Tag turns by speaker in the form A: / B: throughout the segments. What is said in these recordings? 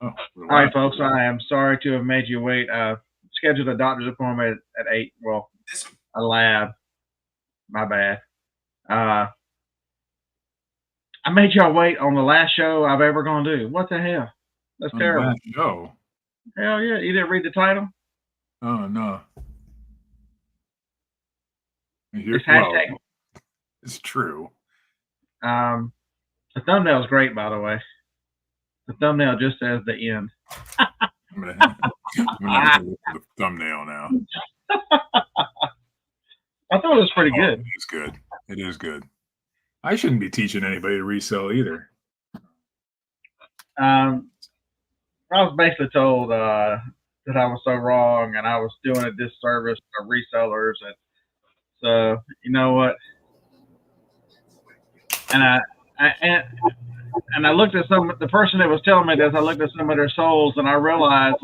A: Oh,
B: All right, folks. I am sorry to have made you wait. Scheduled a doctor's appointment at 8. Well, a lab. My bad. Uh, I made y'all wait on the last show I've ever gonna do. What the hell? That's
A: on the
B: terrible.
A: last show.
B: Hell yeah! You didn't read the title?
A: Oh no.
B: It's
A: Well,
B: hashtag.
A: it's true.
B: The thumbnail's great, by the way. The thumbnail just says the end.
A: I'm gonna have to look at the thumbnail now.
B: I thought it was pretty good.
A: It's good. It is good. I shouldn't be teaching anybody to resell either.
B: I was basically told that I was so wrong and I was doing a disservice to resellers. And so, you know what? And I looked at the person that was telling me this. I looked at some of their souls and I realized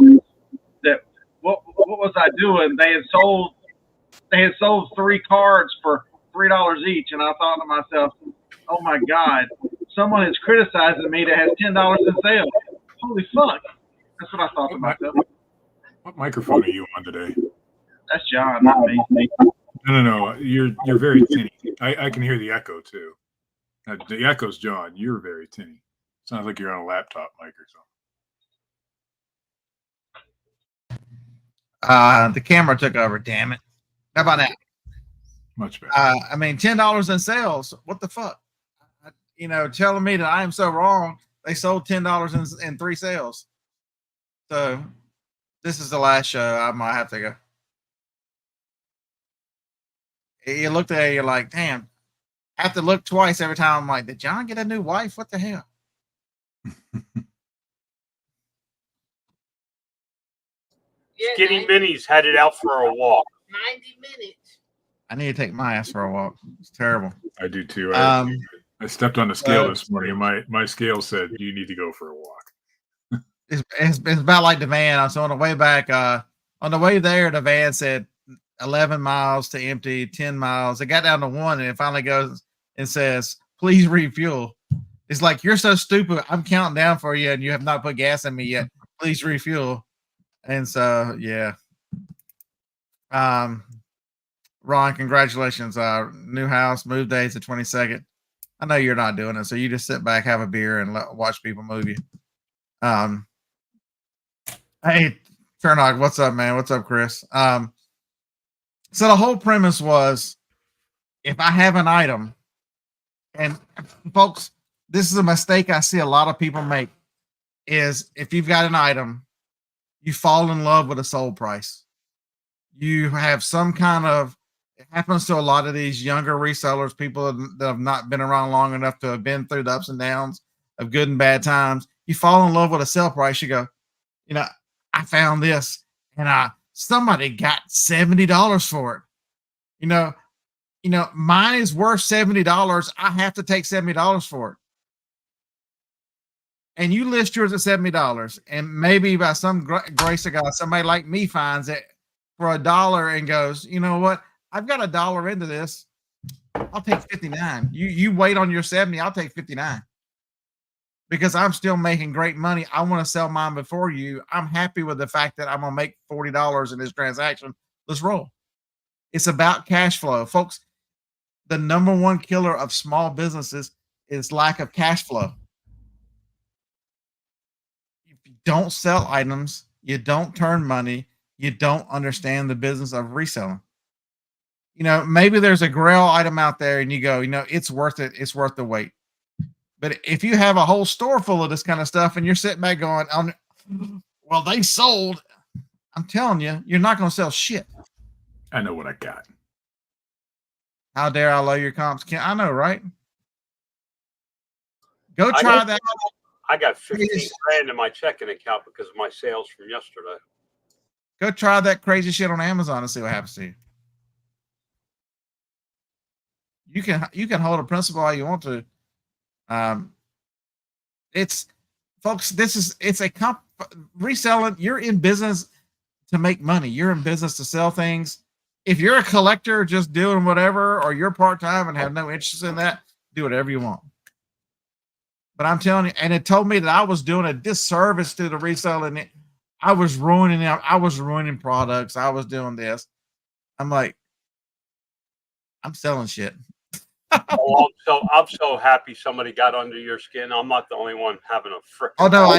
B: that what was I doing? They had sold 3 cards for $3 each, and I thought to myself, "Oh my God, someone is criticizing me that has $10 in sales. Holy fuck!" That's what I thought to myself.
A: What microphone are you on today?
B: That's John, not me.
A: No. You're very tinny. I can hear the echo too. The echo's John. You're very tinny. Sounds like you're on a laptop mic or
C: something. The camera took over. Damn it! How about that?
A: Much better.
C: I mean, $10 in sales. What the fuck? Telling me that I am so wrong. They sold $10 in 3 sales. So this is the last show. I might have to go. You looked at it, you're like, damn. I have to look twice every time. I'm like, did John get a new wife? What the hell?
D: Skinny Minnie's headed out for a walk.
E: 90 minutes.
C: I need to take my ass for a walk. It's terrible.
A: I do too. I stepped on the scale this morning, and my scale said you need to go for a walk.
C: It's about like the van. So on the way back, on the way there, the van said 11 miles to empty, 10 miles. It got down to 1, and it finally goes and says, "Please refuel." It's like, you're so stupid. I'm counting down for you, and you have not put gas in me yet. Please refuel. And so, yeah. Ron, congratulations. New house, move date's the 22nd. I know you're not doing it, so you just sit back, have a beer, and watch people move you. Hey, Chernock, what's up, man? What's up, Chris? So the whole premise was, if I have an item, and folks, this is a mistake I see a lot of people make, is if you've got an item, you fall in love with a sold price. You have some kind of, it happens to a lot of these younger resellers, people that have not been around long enough to have been through the ups and downs of good and bad times. You fall in love with a sell price. You go, I found this, and somebody got $70 for it. Mine is worth $70. I have to take $70 for it. And you list yours at $70, and maybe by some grace of God, somebody like me finds it for $1 and goes, you know what? I've got $1 into this. I'll take 59. You wait on your 70. I'll take 59 because I'm still making great money. I want to sell mine before you. I'm happy with the fact that I'm going to make $40 in this transaction. Let's roll. It's about cash flow, folks. The number one killer of small businesses is lack of cash flow. If you don't sell items, you don't turn money, you don't understand the business of reselling. Maybe there's a grail item out there and you go, it's worth it. It's worth the wait. But if you have a whole store full of this kind of stuff and you're sitting back going, well, they sold, I'm telling you, you're not going to sell shit.
A: I know what I got.
C: How dare I lower your comps? I know, right? Go try that.
D: I got 15 grand in my checking account because of my sales from yesterday.
C: Go try that crazy shit on Amazon and see what happens to you. You can hold a principle all you want to. It's folks. It's a reselling. You're in business to make money. You're in business to sell things. If you're a collector just doing whatever, or you're part-time and have no interest in that, do whatever you want. But I'm telling you, and it told me that I was doing a disservice to the reselling. I was ruining it. I was ruining products. I was doing this. I'm like, I'm selling shit.
D: Oh, I'm so happy somebody got under your skin. I'm not the only one having a frickin'.
C: Oh no, I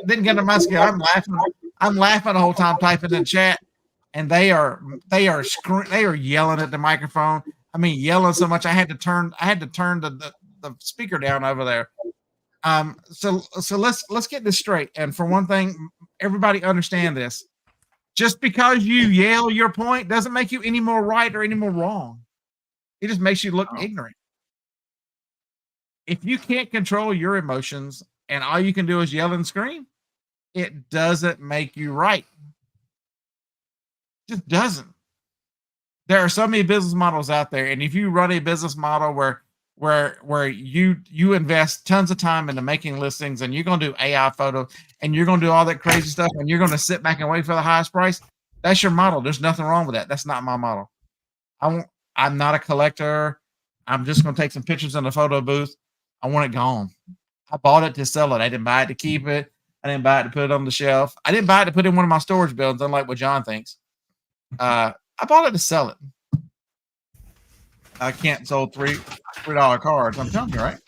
C: didn't get under my skin. I'm laughing. I'm laughing the whole time typing in the chat, and they are yelling at the microphone. I mean, yelling so much I had to turn the speaker down over there. So let's get this straight. And for one thing, everybody understand this. Just because you yell your point doesn't make you any more right or any more wrong. It just makes you look ignorant. If you can't control your emotions and all you can do is yell and scream, it doesn't make you right. It just doesn't. There are so many business models out there, and if you run a business model where you invest tons of time into making listings, and you're going to do AI photos, and you're going to do all that crazy stuff, and you're going to sit back and wait for the highest price, that's your model. There's nothing wrong with that. That's not my model. I'm not a collector. I'm just going to take some pictures in the photo booth. I want it gone. I bought it to sell it. I didn't buy it to keep it. I didn't buy it to put it on the shelf. I didn't buy it to put it in one of my storage buildings, unlike what John thinks. I bought it to sell it. I can't sell $3 cards. I'm telling you, right?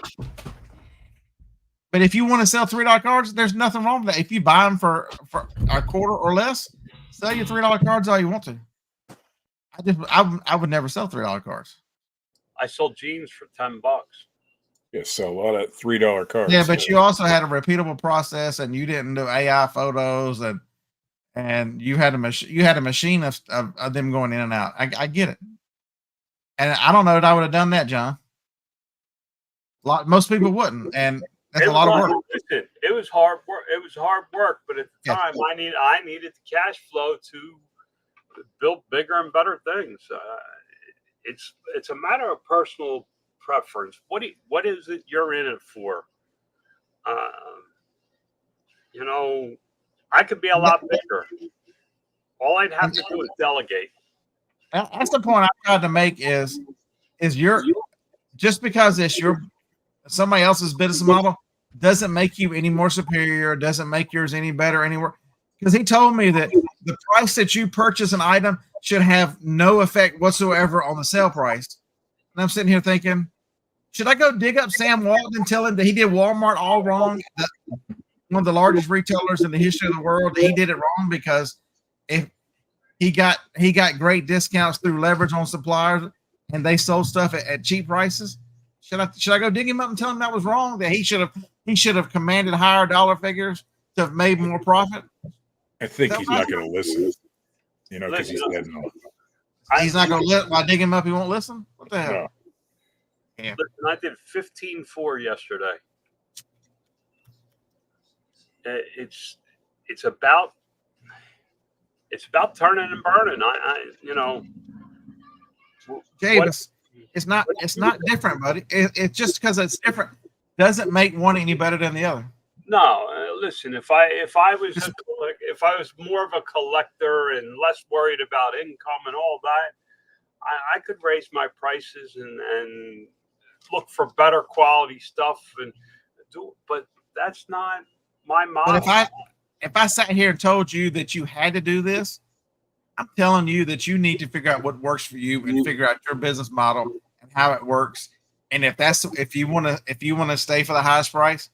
C: But if you want to sell $3 cards, there's nothing wrong with that. If you buy them for a quarter or less, sell your $3 cards all you want to. I would never sell $3 cards.
D: I sold jeans for $10.
A: Yeah, sell a lot of $3 cards.
C: Yeah, but you also had a repeatable process, and you didn't do AI photos, and you had a machine of them going in and out. I get it, and I don't know that I would have done that, John. Most people wouldn't, and that's a lot of work.
D: Listen, it was hard work. It was hard work, but at the time, I needed the cash flow to build bigger and better things. It's a matter of personal preference. What is it you're in it for? I could be a lot bigger. All I'd have to do is delegate.
C: That's the point I tried to make is just because it's somebody else's business model doesn't make you any more superior, doesn't make yours any better anywhere. Because he told me that the price that you purchase an item should have no effect whatsoever on the sale price. And I'm sitting here thinking, should I go dig up Sam Walton and tell him that he did Walmart all wrong? One of the largest retailers in the history of the world, that he did it wrong because if he got great discounts through leverage on suppliers and they sold stuff at cheap prices. Should I go dig him up and tell him that was wrong? That he should have commanded higher dollar figures to have made more profit?
A: I think he's not going to listen. Because he's dead now.
C: He's not going to let. While I dig him up, he won't listen. What the hell?
A: No.
C: Yeah.
D: Listen, I did 15.4 yesterday. It's about turning and burning.
C: Davis, it's not different, buddy. It's just because it's different doesn't make one any better than the other.
D: No, listen. If I was more of a collector and less worried about income and all that, I could raise my prices and look for better quality stuff and do. But that's not my model.
C: But if I sat here and told you that you had to do this, I'm telling you that you need to figure out what works for you and figure out your business model and how it works. And if you want to stay for the highest price,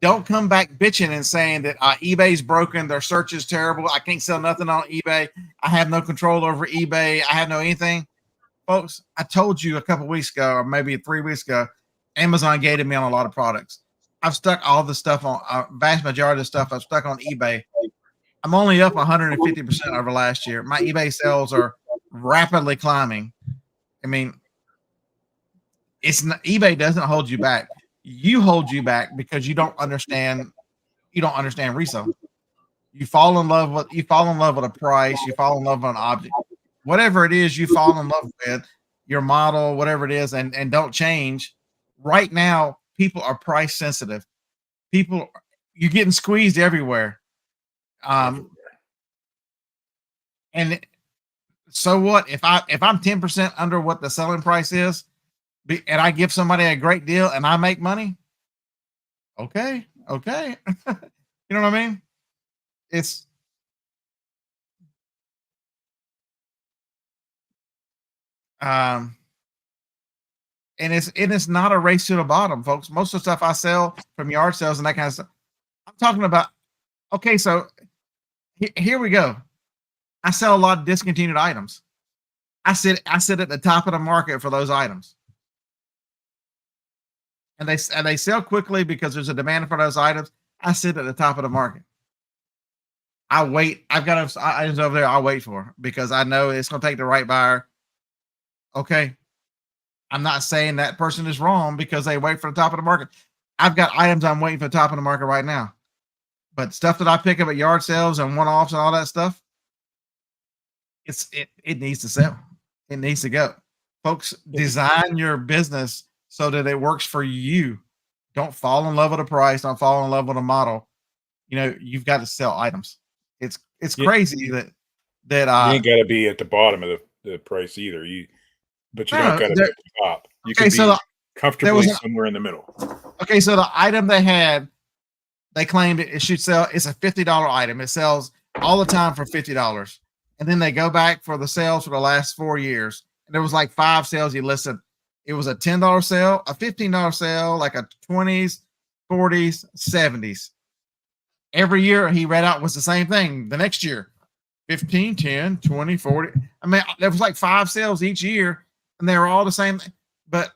C: don't come back bitching and saying that eBay's broken, their search is terrible, I can't sell nothing on eBay, I have no control over eBay, I have no anything. Folks, I told you a couple weeks ago, or maybe 3 weeks ago, Amazon gated me on a lot of products. I've stuck all the stuff on vast majority of the stuff I've stuck on eBay. I'm only up 150% over last year. My eBay sales are rapidly climbing. I mean, eBay doesn't hold you back. You hold you back because you don't understand resale. You fall in love with a price, you fall in love with an object. Whatever it is you fall in love with, your model, whatever it is, and don't change. Right now, people are price sensitive. You're getting squeezed everywhere. And so what if I'm 10% under what the selling price is, and I give somebody a great deal and I make money? Okay. You know what I mean? It's and it's not a race to the bottom, folks. Most of the stuff I sell from yard sales and that kind of stuff. I'm talking about. Okay, so here we go. I sell a lot of discontinued items. I sit at the top of the market for those items, and they sell quickly because there's a demand for those items. I sit at the top of the market. I wait. I've got items over there. I'll wait for because I know it's going to take the right buyer. Okay, I'm not saying that person is wrong because they wait for the top of the market. I've got items I'm waiting for the top of the market right now, but stuff that I pick up at yard sales and one-offs and all that stuff, it needs to sell. It needs to go. Folks, design your business so that it works for you. Don't fall in love with the price. Don't fall in love with a model. You know, you've got to sell items. It's crazy that
A: you ain't got to be at the bottom of the price either. But you don't got to be at the top. You can be comfortably somewhere in the middle.
C: Okay, so the item they claimed it should sell. It's a $50 item. It sells all the time for $50. And then they go back for the sales for the last 4 years. And there was like 5 sales he listed. It was a $10 sale, a $15 sale, like a 20s, 40s, 70s. Every year he read out was the same thing. The next year, 15, 10, 20, 40. I mean, there was like 5 sales each year, and they were all the same. But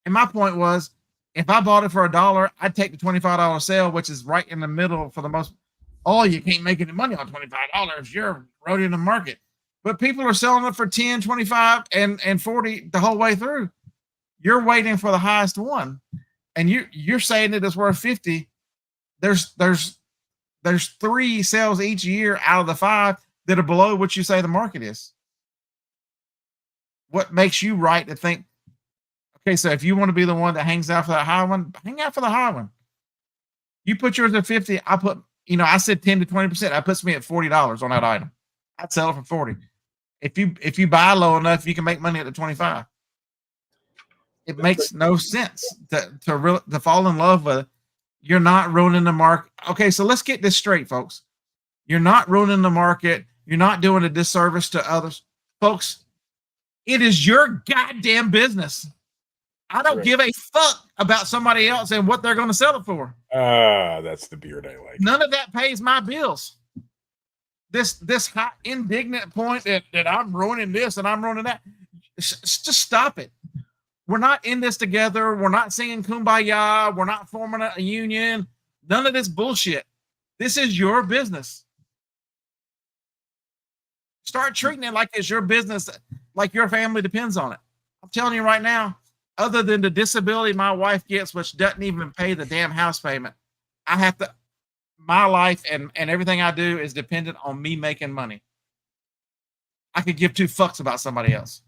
C: and my point was, if I bought it for $1, I'd take the $25 sale, which is right in the middle for the most. Oh, you can't make any money on $25. You're eroding the market. But people are selling it for 10, 25, and 40 the whole way through. You're waiting for the highest one. And you're saying that it's worth 50. There's 3 sales each year out of the 5 that are below what you say the market is. What makes you right to think, okay, so if you want to be the one that hangs out for that high one, hang out for the high one. You put yours at 50, I said 10 to 20%. That puts me at $40 on that item. I'd sell it for 40. If you buy low enough, you can make money at the 25. It makes no sense to fall in love with it. You're not ruining the market. Okay, so let's get this straight, folks. You're not ruining the market. You're not doing a disservice to others. Folks, it is your goddamn business. I don't give a fuck about somebody else and what they're going to sell it for.
A: That's the beard I like.
C: None of that pays my bills. This hot indignant point that I'm ruining this and I'm ruining that. Just stop it. We're not in this together. We're not singing Kumbaya. We're not forming a union. None of this bullshit. This is your business. Start treating it like it's your business, like your family depends on it. I'm telling you right now, other than the disability my wife gets, which doesn't even pay the damn house payment, my life and everything I do is dependent on me making money. I could give 2 fucks about somebody else.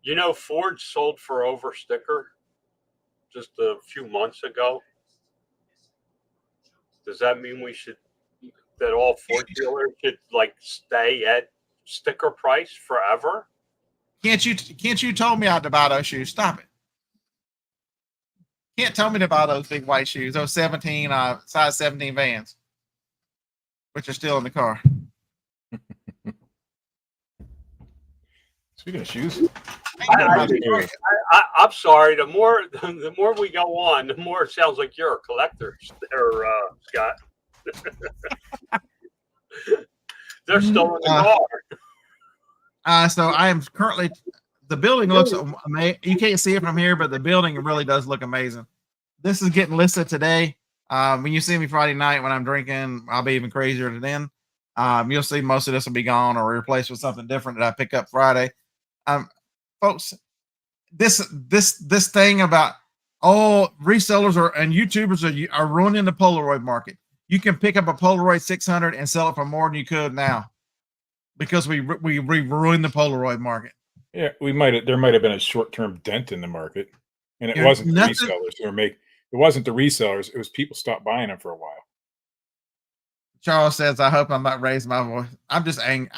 D: You know, Ford sold for over sticker just a few months ago. Does that mean that all Ford dealers should like stay at sticker price forever?
C: Can't you tell me how to buy those shoes? Stop it. Can't tell me to buy those big white shoes, those 17 size 17 Vans, which are still in the car.
A: Speaking of shoes,
D: I'm sorry. The more we go on, the more it sounds like you're a collector, there, Scott. They're still in the car.
C: So I am currently. The building looks amazing. You can't see it from here, but the building really does look amazing. This is getting listed today. When you see me Friday night when I'm drinking, I'll be even crazier than then. You'll see most of this will be gone or replaced with something different that I pick up Friday. Folks, this thing about resellers and YouTubers are ruining the Polaroid market. You can pick up a Polaroid 600 and sell it for more than you could now because we ruined the Polaroid market.
A: Yeah, there might have been a short-term dent in the market, and it wasn't the resellers it wasn't the resellers. It was people stopped buying them for a while.
C: Charles says, "I hope I'm not raising my voice." I'm just angry.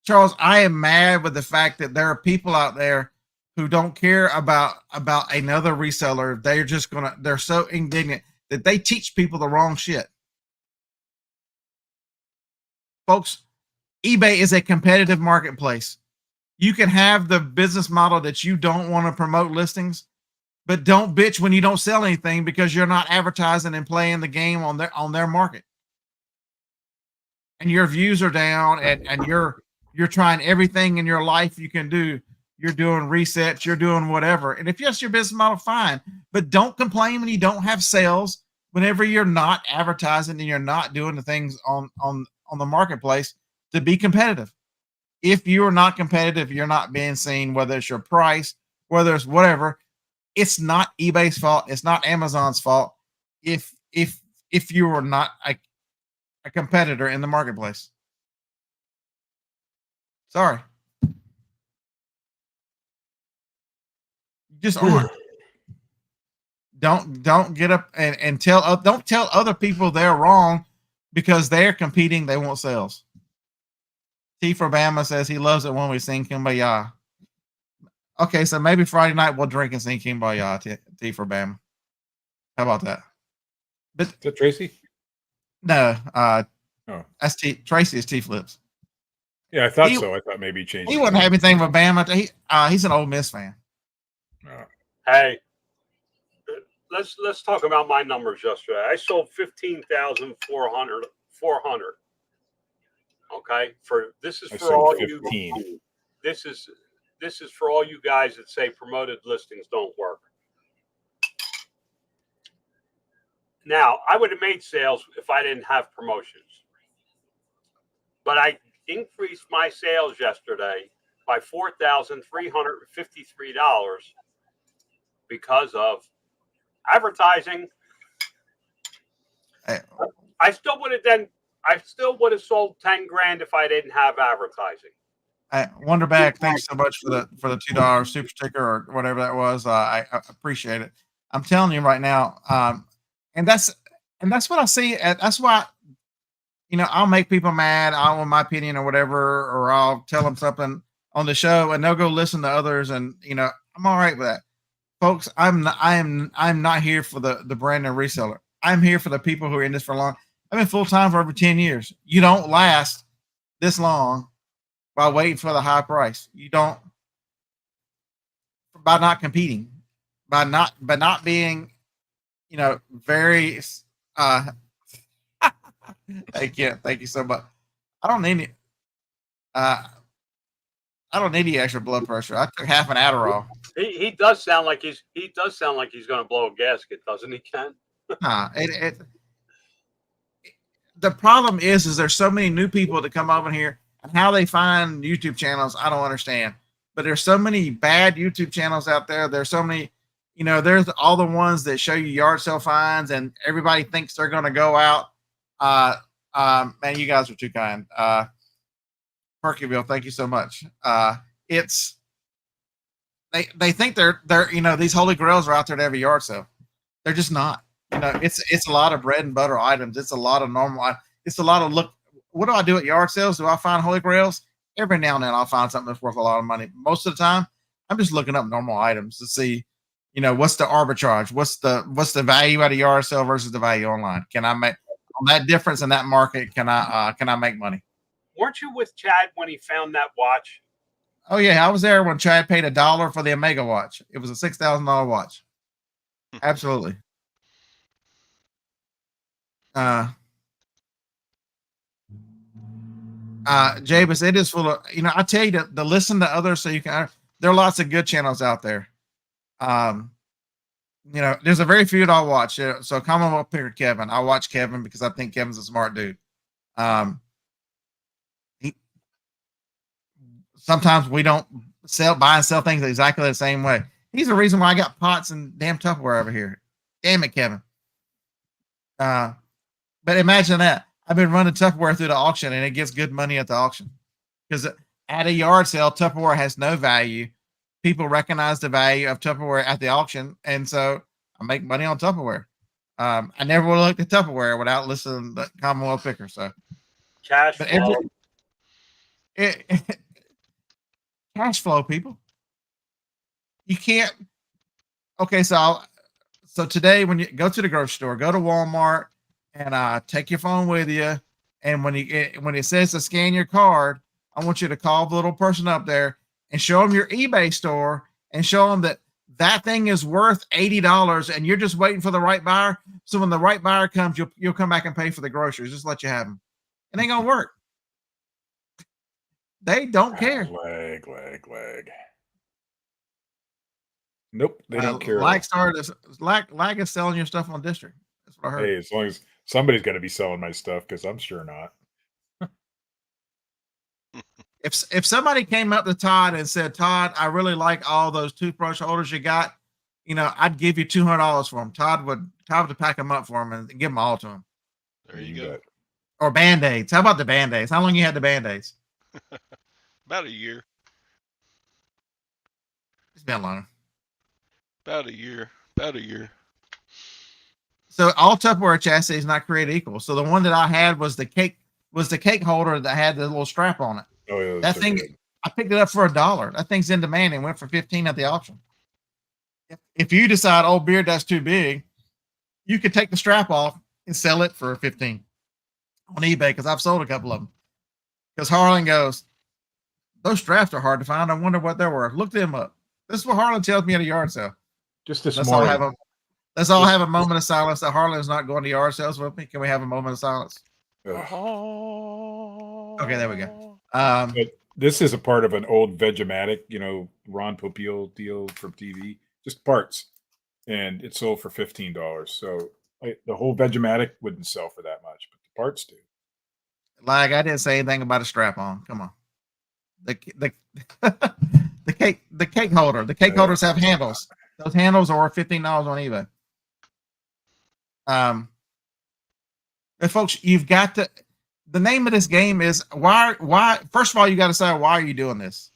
C: Charles, I am mad with the fact that there are people out there who don't care about another reseller. They're so indignant that they teach people the wrong shit. Folks, eBay is a competitive marketplace. You can have the business model that you don't want to promote listings, but don't bitch when you don't sell anything because you're not advertising and playing the game on their market. And your views are down, and you're trying everything in your life you can do. You're doing resets, you're doing whatever. And if yes, your business model, fine. But don't complain when you don't have sales, whenever you're not advertising and you're not doing the things on the marketplace to be competitive. If you're not competitive, you're not being seen, whether it's your price, whether it's whatever. It's not eBay's fault. It's not Amazon's fault. If you are not a competitor in the marketplace. Sorry. Just aren't. Don't get up and don't tell other people they're wrong because they're competing. They want sales. T for Bama says he loves it when we sing Kumbaya. Okay, so maybe Friday night we'll drink and sing Kumbaya. T for Bama. How about that? But
A: Is that Tracy?
C: no,
A: that's
C: Tracy is T Flips.
A: Yeah, I thought so. I thought maybe he changed.
C: He wouldn't have anything with Bama. He's an Ole Miss fan.
D: Hey, let's talk about my numbers yesterday. I sold 15,400. Okay, this is for all 15. You. This is for all you guys that say promoted listings don't work. Now, I would have made sales if I didn't have promotions, but I increased my sales yesterday by $4,353 because of advertising. I still would have sold 10 grand if I didn't have advertising.
C: Wonderbag, thanks so much for the $2 super sticker or whatever that was. I appreciate it. I'm telling you right now, and that's what I see. That's why, I'll make people mad. I'll want my opinion or whatever, or I'll tell them something on the show, and they'll go listen to others, and I'm all right with that, folks. I'm not here for the brand new reseller. I'm here for the people who are in this for long. I've been full time for over 10 years. You don't last this long while waiting for the high price. You don't, by not competing, by not being, very. Thank you so much. I don't need any extra blood pressure. I took half an Adderall.
D: He does sound like he's going to blow a gasket, doesn't he, Ken?
C: The problem is there's so many new people that come over here, and how they find YouTube channels, I don't understand. But there's so many bad YouTube channels out there. There's so many, there's all the ones that show you yard sale finds, and everybody thinks they're going to go out. Man, you guys are too kind. Perkyville, thank you so much. They think they're these holy grails are out there to have a yard sale. They're just not. It's a lot of bread and butter items. It's a lot of normal. It's a lot of look. What do I do at yard sales? Do I find holy grails? Every now and then I'll find something that's worth a lot of money. Most of the time, I'm just looking up normal items to see, what's the arbitrage? What's the value at a yard sale versus the value online? Can I make on that difference in that market? Can I make money?
D: Weren't you with Chad when he found that watch?
C: Oh yeah, I was there when Chad paid $1 for the Omega watch. It was a $6,000 watch. Absolutely. Jabus, it is full of, I tell you to listen to others so you can, there are lots of good channels out there. There's a very few that I'll watch. So Commonwealth Picker Kevin. I'll watch Kevin because I think Kevin's a smart dude. Sometimes we don't buy and sell things exactly the same way. He's the reason why I got pots and damn Tupperware over here. Damn it, Kevin. But imagine that. I've been running Tupperware through the auction, and it gets good money at the auction. Because at a yard sale, Tupperware has no value. People recognize the value of Tupperware at the auction, and so I make money on Tupperware. I never would have looked at Tupperware without listening to Commonwealth Picker. So
D: cash flow.
C: Cash flow, people. You can't. Okay, so today when you go to the grocery store, go to Walmart and take your phone with you. And when it says to scan your card, I want you to call the little person up there and show them your eBay store and show them that thing is worth $80 and you're just waiting for the right buyer. So when the right buyer comes, you'll come back and pay for the groceries. Just let you have them. It ain't gonna work. They don't care.
A: Lag. Nope, they don't care.
C: Lag is selling your stuff on district. That's what I heard.
A: Hey, as long as somebody's going to be selling my stuff, because I'm sure not.
C: If somebody came up to Todd and said, Todd, I really like all those toothbrush holders you got, I'd give you $200 for them. Todd would pack them up for him and give them all to him.
E: There you go.
C: Or Band-Aids. How about the Band-Aids? How long you had the Band-Aids?
E: About a year.
C: It's been long.
E: About a year.
C: So all Tupperware chassis is not created equal. So the one that I had was the cake holder that had the little strap on it.
A: Oh yeah,
C: that thing good. I picked it up for $1. That thing's in demand and went for $15 at the auction. If you decide, oh, Beard, that's too big, you could take the strap off and sell it for $15 on eBay, because I've sold a couple of them. Because Harlan goes, those straps are hard to find. I wonder what they're worth. Look them up. This is what Harlan tells me at a yard sale.
A: Just this
C: Let's
A: morning.
C: all have a moment of silence. That Harlan's not going to yard sales with me. Can we have a moment of silence? Okay, there we go.
A: But this is a part of an old Vegematic, Ron Popeil deal from TV, just parts, and it sold for $15. So the whole Vegematic wouldn't sell for that much, but the parts do.
C: Like, I didn't say anything about a strap on. Come on. The cake holder. The cake holders have handles. Those handles are worth $15 on eBay. And folks, you've got to. The name of this game is why. First of all, you got to say, why are you doing this?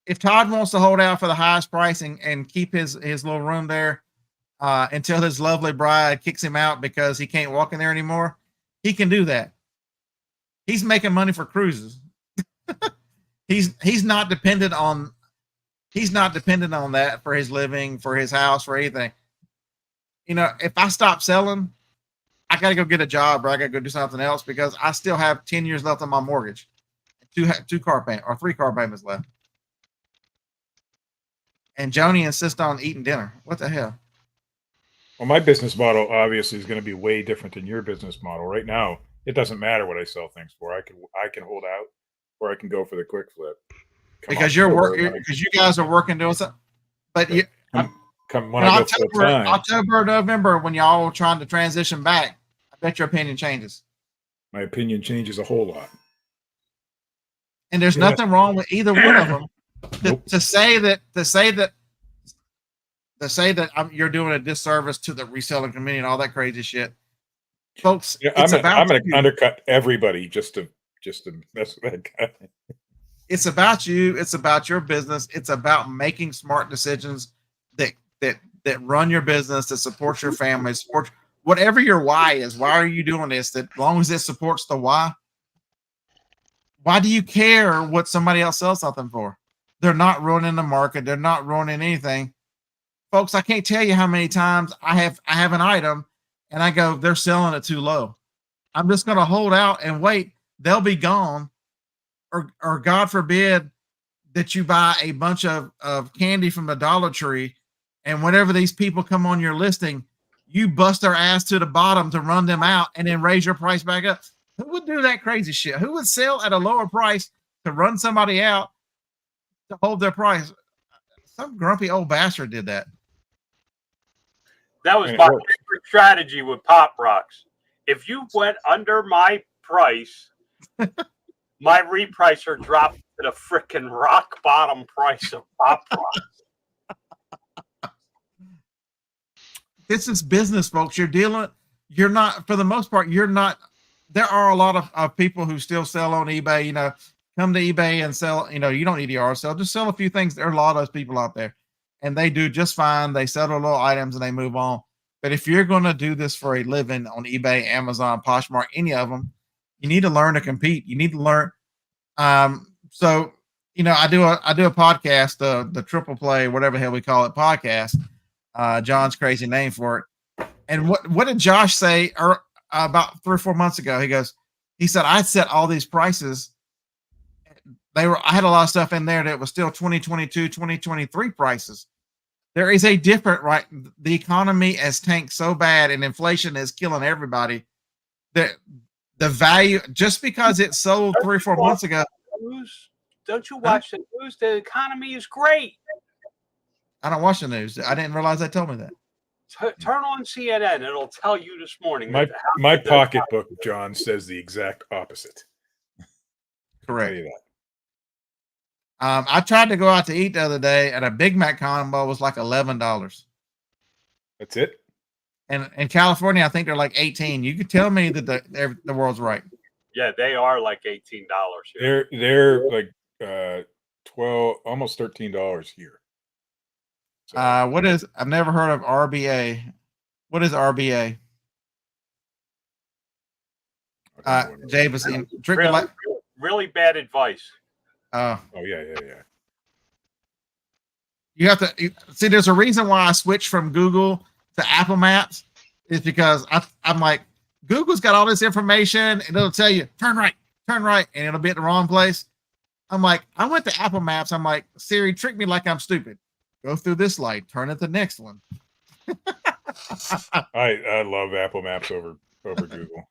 C: If Todd wants to hold out for the highest price and keep his little room there until his lovely bride kicks him out because he can't walk in there anymore, he can do that. He's making money for cruises. He's not dependent on that for his living, for his house, for anything. If I stop selling, I got to go get a job or I got to go do something else, because I still have 10 years left on my mortgage. Three car payments left. And Joni insists on eating dinner. What the hell?
A: Well, my business model obviously is going to be way different than your business model. Right now, it doesn't matter what I sell things for. I can hold out, or I can go for the quick flip.
C: Because you guys are working doing something. But October, November, when y'all are trying to transition back, I bet your opinion changes.
A: My opinion changes a whole lot.
C: And there's nothing wrong with either one of them.
A: Nope.
C: To say that you're doing a disservice to the reselling community and all that crazy shit, folks.
A: Yeah, I'm going to undercut everybody just to mess with that guy.
C: It's about you. It's about your business. It's about making smart decisions that run your business, that supports your family, support whatever your why is. Why are you doing this? That as long as it supports the why do you care what somebody else sells something for? They're not ruining the market. They're not ruining anything. Folks, I can't tell you how many times I have an item and I go, they're selling it too low. I'm just going to hold out and wait. They'll be gone. Or God forbid that you buy a bunch of candy from the Dollar Tree, and whenever these people come on your listing, you bust their ass to the bottom to run them out and then raise your price back up. Who would do that crazy shit? Who would sell at a lower price to run somebody out to hold their price? Some grumpy old bastard did that.
D: That was my favorite strategy with Pop Rocks. If you went under my price, my repricer dropped to the freaking rock bottom price of Pop Rocks.
C: This is business, folks. You're not, for the most part, there are a lot of people who still sell on eBay, come to eBay and sell, you don't need yard sale, just sell a few things. There are a lot of those people out there and they do just fine. They sell their little items and they move on. But if you're going to do this for a living on eBay, Amazon, Poshmark, any of them, you need to learn to compete. You need to learn. So, I do a podcast, the Triple Play, whatever the hell we call it, podcast. John's crazy name for it. And what did Josh say about 3 or 4 months ago? He said, I set all these prices. I had a lot of stuff in there that was still 2022, 2023 prices. There is a different, right? The economy has tanked so bad and inflation is killing everybody that the value, just because it sold 3 or 4 months ago.
D: Don't you watch the news? The economy is great.
C: I don't watch the news. I didn't realize they told me that.
D: Turn on CNN. It'll tell you this morning.
A: My pocketbook, John, says the exact opposite.
C: Correct.
A: I'll tell you that.
C: I tried to go out to eat the other day, and a Big Mac combo was like $11.
A: That's it.
C: And in California, I think they're like 18. You could tell me that the world's right.
D: Yeah, they are like $18 here.
A: They're like 12, almost $13 here. So,
C: What is? I've never heard of RBA. What is RBA? Jameson.
D: Really bad advice.
A: Oh yeah.
C: You have to see. There's a reason why I switched from Google to Apple Maps. Is because I'm like, Google's got all this information and it'll tell you turn right, and it'll be at the wrong place. I'm like, I went to Apple Maps. I'm like, Siri, trick me like I'm stupid. Go through this light, turn at the next one.
A: I love Apple Maps over Google.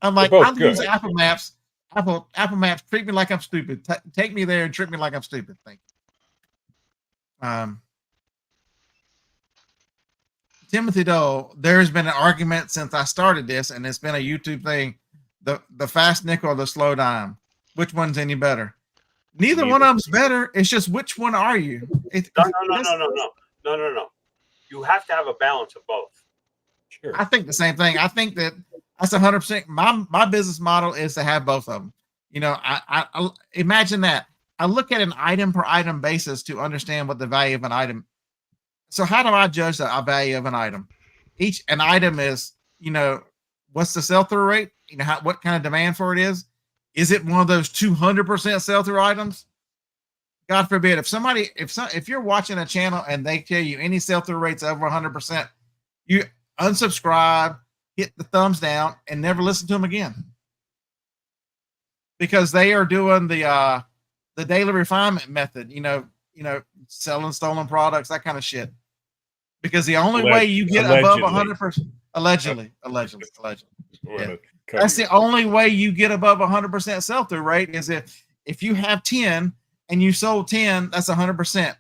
C: I'm like,
A: both
C: I'll
A: good.
C: use Apple Maps. Apple Maps, treat me like I'm stupid. Take me there and treat me like I'm stupid. Thank you. Timothy Dole, there's been an argument since I started this, and it's been a YouTube thing. The fast nickel or the slow dime. Which one's any better? Neither one of them's better. It's just which one are you?
D: No. You have to have a balance of both.
A: Sure.
C: I think the same thing. I think that's 100%. My business model is to have both of them. I imagine that. I look at an item per item basis to understand what the value of an item. So how do I judge the value of an item? An item is, what's the sell-through rate? What kind of demand for it is? Is it one of those 200% sell-through items? God forbid, if you're watching a channel and they tell you any sell-through rates over 100%, you unsubscribe, hit the thumbs down, and never listen to them again, because they are doing the daily refinement method. Selling stolen products, that kind of shit. Because the only way you get above 100%, allegedly. Yeah. That's the only way you get above 100% sell-through rate is if you have 10 and you sold 10, that's 100%.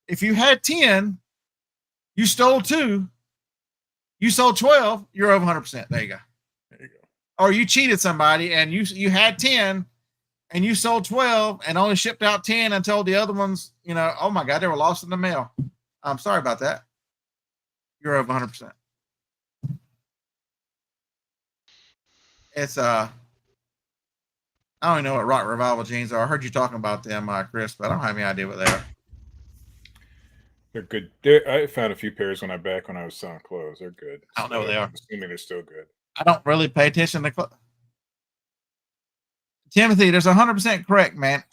C: If you had 10, you stole 2, you sold 12, you're over 100%. There you go. Or you cheated somebody and you had 10 and you sold 12 and only shipped out 10 and told the other ones, oh my God, they were lost in the mail. I'm sorry about that. You're over 100%. It's I don't even know what Rock Revival jeans are. I heard you talking about them, Chris, but I don't have any idea what they are.
A: They're good. I found a few pairs when I was selling clothes. They're good.
C: I don't know what they are.
A: I'm assuming they're still good.
C: I don't really pay attention to clothes. Timothy, there's 100% correct, man.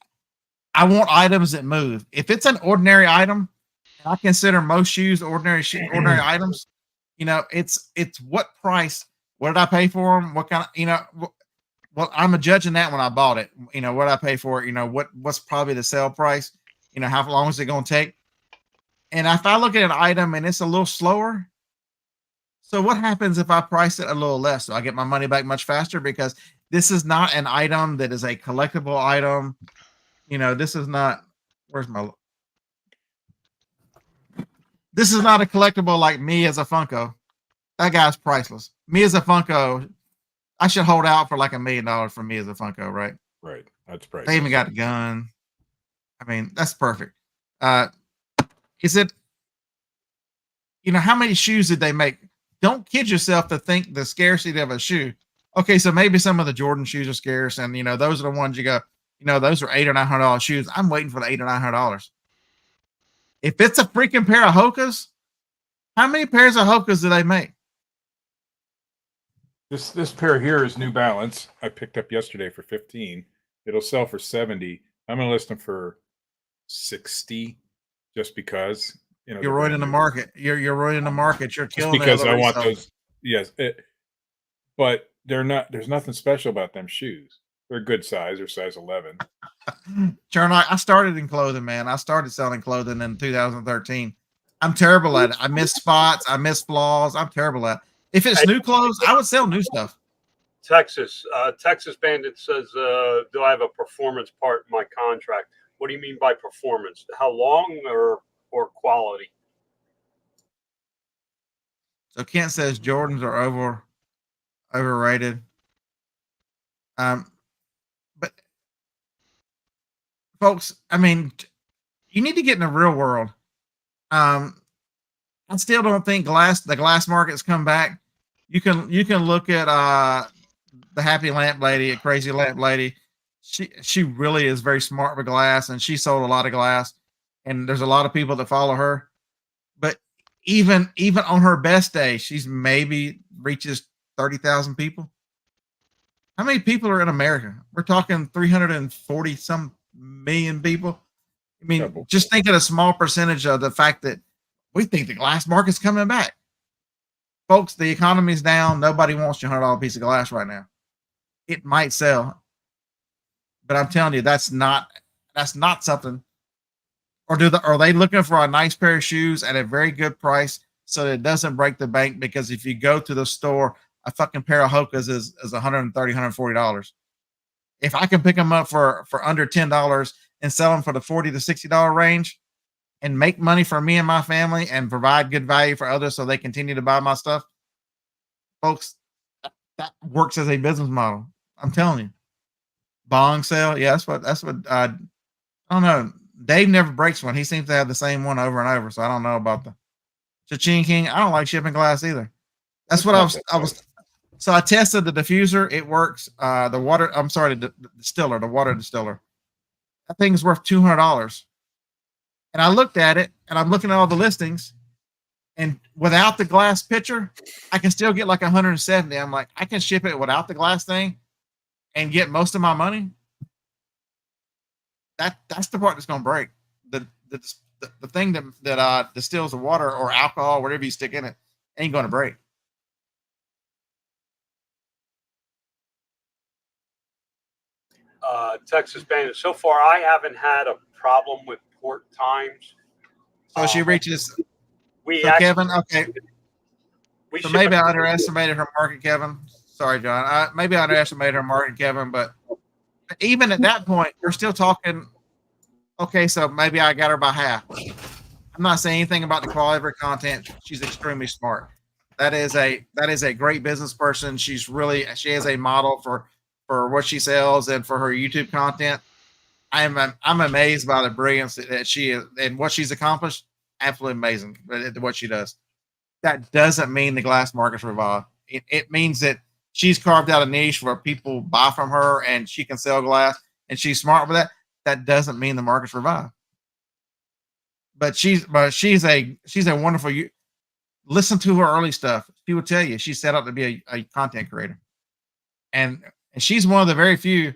C: I want items that move. If it's an ordinary item, I consider most shoes ordinary items. It's what price. What did I pay for them? What kind of, well, I'm judging that when I bought it. What did I pay for it? What's probably the sale price? How long is it going to take? And if I look at an item and it's a little slower, so what happens if I price it a little less? Do I get my money back much faster? Because this is not an item that is a collectible item. This is not, this is not a collectible like me as a Funko. That guy's priceless. Me as a Funko, I should hold out for like $1 million for me as a Funko, right?
A: Right. That's priceless.
C: They even got a gun. I mean, that's perfect. Is it, how many shoes did they make? Don't kid yourself to think the scarcity of a shoe. Okay, so maybe some of the Jordan shoes are scarce, and those are the ones you go, those are $800 or $900 shoes. I'm waiting for the $800 or $900. If it's a freaking pair of Hokas, how many pairs of Hokas do they make?
A: This pair here is New Balance. I picked up yesterday for $15. It'll sell for $70. I'm gonna list them for 60, just because
C: You're
A: they're
C: ruining
A: brand
C: the
A: new.
C: market. You're ruining the market. You're
A: Just
C: killing the
A: because
C: other
A: I want
C: resellers.
A: those. Yes, but they're not. There's nothing special about them shoes. They're a good size. They're size 11.
C: Chernock, I started in clothing, man. I started selling clothing in 2013. I'm terrible at it. I miss spots. I miss flaws. I'm terrible at it. If it's new clothes, I would sell new stuff.
D: Texas Bandit says, do I have a performance part in my contract? What do you mean by performance? How long or quality?
C: So Kent says Jordans are overrated. But folks, I mean, you need to get in the real world. I still don't think the glass market's come back. You can look at the Happy Lamp Lady, a Crazy Lamp Lady. She really is very smart with glass, and she sold a lot of glass. And there's a lot of people that follow her. But even on her best day, she's maybe reaches 30,000 people. How many people are in America? We're talking 340 some million people. I mean,
A: Double.
C: just think of a small percentage of the fact that we think the glass market's coming back. Folks, the economy's down. Nobody wants your $100 piece of glass right now. It might sell, but I'm telling you, that's not something. Or are they looking for a nice pair of shoes at a very good price so that it doesn't break the bank? Because if you go to the store, a fucking pair of Hokas is $130, $140. If I can pick them up for under $10 and sell them for the $40 to $60 range and make money for me and my family and provide good value for others so they continue to buy my stuff, folks, that works as a business model. I'm telling you. Bong sale, yeah, that's what I don't know. Dave never breaks one. He seems to have the same one over and over. So I don't know about the Cha-Ching King. I don't like shipping glass either. That's what I was. So I tested the diffuser. It works. The water. I'm sorry, the distiller, the water distiller. That thing's worth $200. And I looked at it, and I'm looking at all the listings, and without the glass pitcher, I can still get like 170. I'm like, I can ship it without the glass thing, and get most of my money. That's the part that's gonna break. The thing that distills the water or alcohol, whatever you stick in it, ain't gonna break.
D: Texas Bandit. So far, I haven't had a problem with port times.
C: So she reaches.
D: We
C: So
D: actually,
C: Kevin, okay.
D: we
C: So
D: ship
C: maybe
D: it-
C: I underestimated her market, Kevin. Sorry, John. Maybe I underestimated her market, Kevin. But even at that point, we're still talking. Okay, so maybe I got her by half. I'm not saying anything about the quality of her content. She's extremely smart. That is a great business person. She has a model for what she sells and for her YouTube content. I'm amazed by the brilliance that she is and what she's accomplished. Absolutely amazing at what she does. That doesn't mean the glass market's revived. It means that she's carved out a niche where people buy from her and she can sell glass and she's smart with that. That doesn't mean the market's revived. But she's a wonderful. Listen to her early stuff. She will tell you she's set up to be a content creator, and she's one of the very few.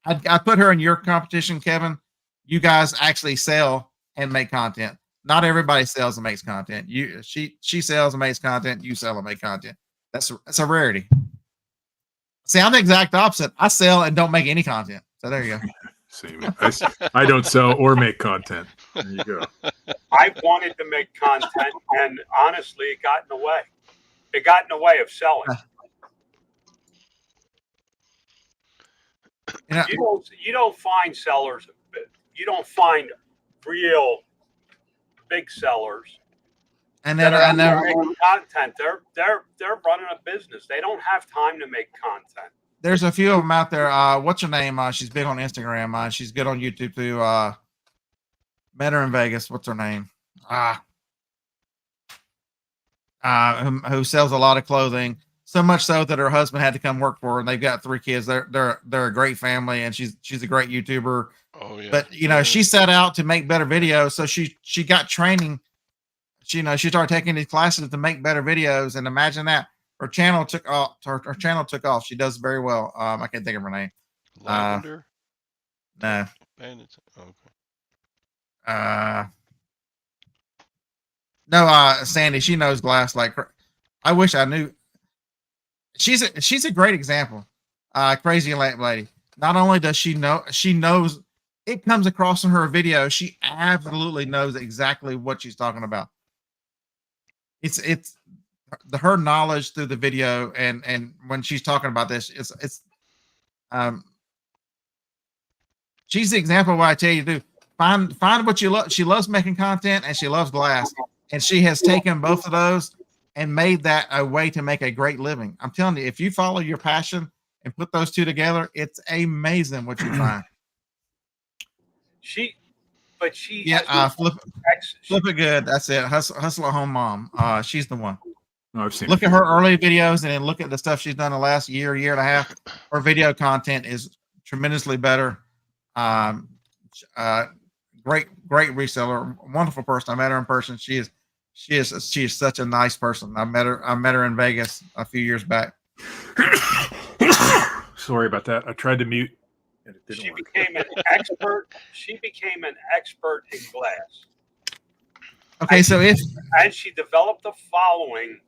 C: I put her in your competition, Kevin. You guys actually sell and make content. Not everybody sells and makes content. She sells and makes content. You sell and make content. That's a rarity. See, I'm the exact opposite. I sell and don't make any content. So there you go.
A: Same. I don't sell or make content. There you go.
D: I wanted to make content, and honestly, it got in the way. It got in the way of selling. You don't find sellers. You don't find real big sellers.
C: And then
D: making content. They're running a business. They don't have time to make content.
C: There's a few of them out there. What's her name? She's big on Instagram. She's good on YouTube too. Met her in Vegas. What's her name? Who sells a lot of clothing. So much so that her husband had to come work for her. And they've got 3 kids. They're a great family, and she's a great YouTuber.
E: Oh yeah.
C: But she set out to make better videos, so she got training. She started taking these classes to make better videos, and imagine that her channel took off. Her channel took off. She does very well. I can't think of her name.
E: Lavender.
C: No,
E: Bandits. Okay.
C: No, Sandy, she knows glass like I wish I knew. She's a great example. Crazy lamp lady. Not only does she knows it comes across in her video. She absolutely knows exactly what she's talking about. It's her knowledge through the video and when she's talking about this, it's um she's the example of what I tell you to do. Find what you love. She loves making content and she loves glass. And she has taken both of those and made that a way to make a great living. I'm telling you, if you follow your passion and put those two together, it's amazing what you find.
D: She
C: Yeah,
D: has
C: flip it good. That's it. Hustle at home mom. She's the one.
A: No, I've seen.
C: Look at her early videos and then look at the stuff she's done the last year and a half. Her video content is tremendously better. Great reseller, wonderful person. I met her in person. She is such a nice person. I met her in Vegas a few years back.
A: Sorry about that. I tried to mute. And it didn't
D: She
A: work.
D: became an expert. She became an expert in glass.
C: Okay, so
D: And she developed a following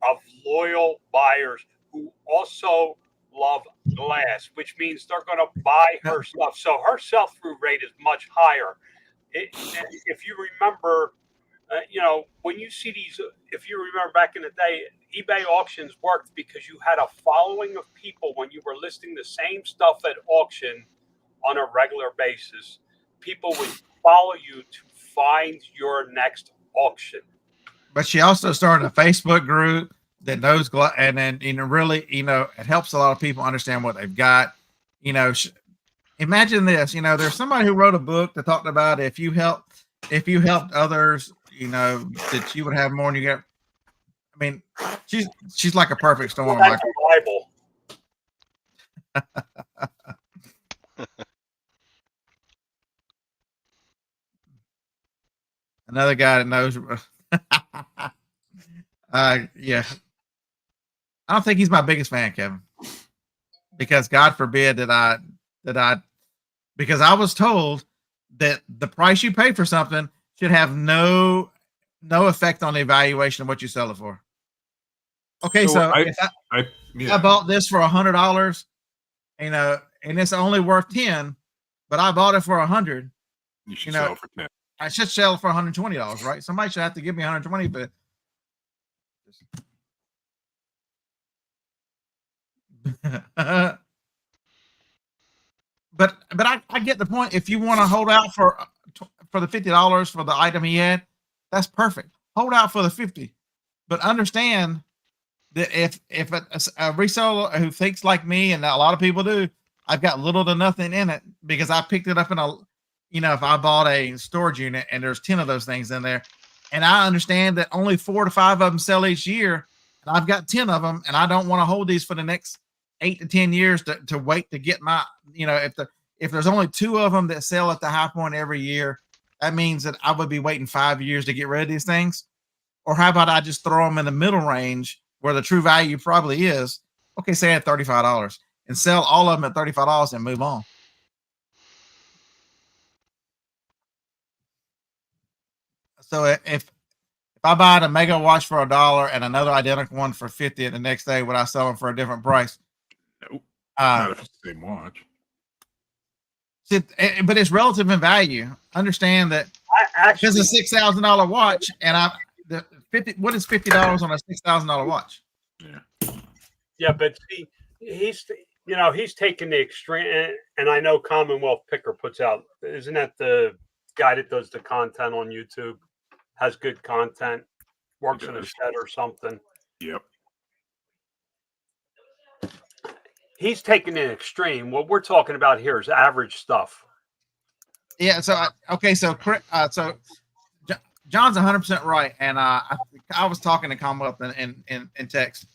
D: of loyal buyers who also love glass, which means they're going to buy her stuff. So her sell-through rate is much higher. If you remember, when you see these, if you remember back in the day, eBay auctions worked because you had a following of people when you were listing the same stuff at auction on a regular basis. People would follow you to find your next auction.
C: but she also started a Facebook group that knows glass, and then really, it helps a lot of people understand what they've got. Imagine this. There's somebody who wrote a book that talked about if you helped others, that you would have more than you get. I mean, she's like a perfect storm.
D: That's a Bible.
C: Another guy that knows. Yeah. I don't think he's my biggest fan, Kevin, because God forbid because I was told that the price you pay for something should have no effect on the evaluation of what you sell it for. Okay, so if I bought this for $100, and it's only worth 10, but I bought it for 100.
A: You should sell it for 10.
C: I should sell it for $120, right? Somebody should have to give me 120, but but I get the point. If you want to hold out for the $50 for the item he had, that's perfect. Hold out for the 50, but understand that if a reseller who thinks like me, and a lot of people do, I've got little to nothing in it because I picked it up in if I bought a storage unit and there's 10 of those things in there, and I understand that only 4 to 5 of them sell each year, and I've got 10 of them, and I don't want to hold these for the next 8 to 10 years to wait to get my, if there's only 2 of them that sell at the high point every year, that means that I would be waiting 5 years to get rid of these things. Or how about I just throw them in the middle range where the true value probably is, okay, say at $35, and sell all of them at $35 and move on. So if I buy the Mega watch for $1 and another identical one for 50, and the next day would I sell them for a different price?
A: Nope. Not if it's the same watch.
C: But it's relative in value. Understand that because it's a $6,000 watch, and what is $50 on a $6,000 watch?
D: Yeah, but see, he's taking the extreme, and I know Commonwealth Picker puts out. Isn't that the guy that does the content on YouTube? Has good content, works in a shed or something.
A: Yep.
D: He's taking an extreme. What we're talking about here is average stuff.
C: Yeah. So John's 100% right, and I was talking to Commonwealth in text.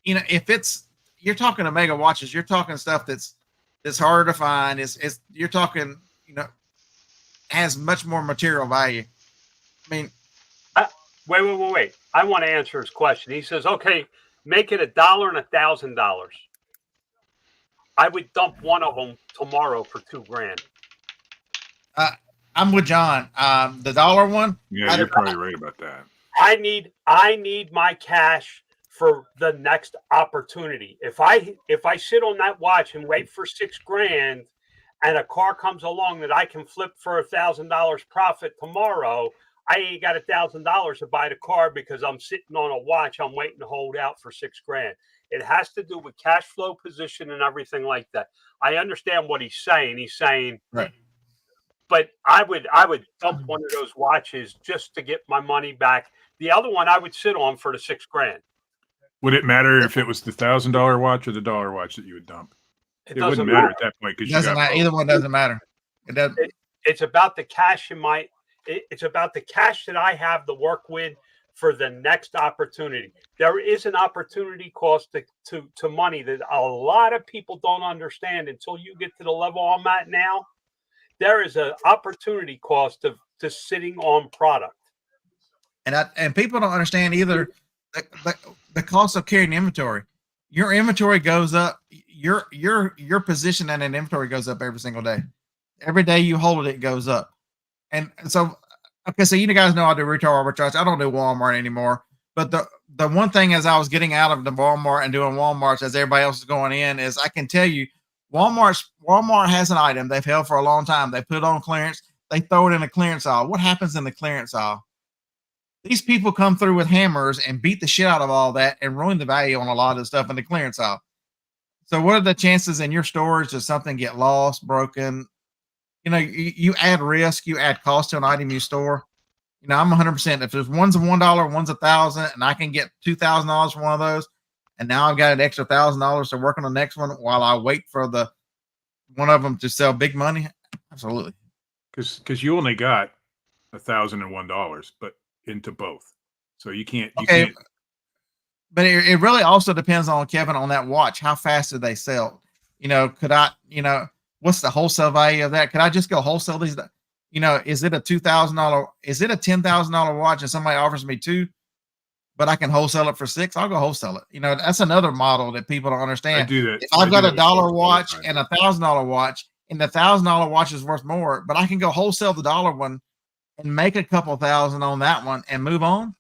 C: If you're talking to Mega watches, you're talking stuff that's harder to find. You're talking has much more material value. I mean,
D: wait. I want to answer his question. He says, okay, make it $1 and $1,000. I would dump one of them tomorrow for $2,000.
C: I'm with John. The dollar one.
A: Yeah, you're probably right about that.
D: I need my cash for the next opportunity. If I sit on that watch and wait for $6,000 and a car comes along that I can flip for $1,000 profit tomorrow, I ain't got $1,000 to buy the car because I'm sitting on a watch I'm waiting to hold out for $6,000. It has to do with cash flow position and everything like that. I understand what he's saying. He's saying,
C: Right.
D: but I would dump one of those watches just to get my money back. The other one I would sit on for the $6,000.
A: Would it matter if it was the $1,000 watch or the dollar watch that you would dump?
D: It
A: It
D: doesn't
A: wouldn't matter
D: matter.
A: at that point because you
C: Doesn't
A: got
C: matter.
A: both.
C: Either one doesn't matter. It doesn't.
D: It's about the cash in my. It's about the cash that I have to work with for the next opportunity. There is an opportunity cost to money that a lot of people don't understand until you get to the level I'm at now. There is an opportunity cost to sitting on product.
C: And people don't understand either the cost of carrying inventory. Your inventory goes up. Your position in an inventory goes up every single day. Every day you hold it, it goes up. And so, okay, so you guys know I do retail arbitrage. I don't do Walmart anymore. But the one thing as I was getting out of the Walmart and doing Walmarts as everybody else is going in is I can tell you Walmart has an item they've held for a long time. They put it on clearance. They throw it in a clearance aisle. What happens in the clearance aisle? These people come through with hammers and beat the shit out of all that and ruin the value on a lot of the stuff in the clearance aisle. So what are the chances in your storage that something get lost, broken? You add risk, you add cost to an item you store. I'm 100%. If there's one's $1, one's $1,000, and I can get $2,000 for one of those, and now I've got an extra $1,000 to work on the next one while I wait for the one of them to sell big money. Absolutely,
A: because you only got $1,001, but into both, so you can't.
C: Okay, but it really also depends on Kevin on that watch. How fast do they sell? Could I? What's the wholesale value of that? Could I just go wholesale these? Is it a $2,000? Is it a $10,000 watch and somebody offers me two, but I can wholesale it for $6,000? I'll go wholesale it. That's another model that people don't understand.
A: I do that.
C: If I've got $1 watch and $1,000 watch, and the $1,000 watch is worth more, but I can go wholesale the dollar one and make a couple thousand on that one and move on.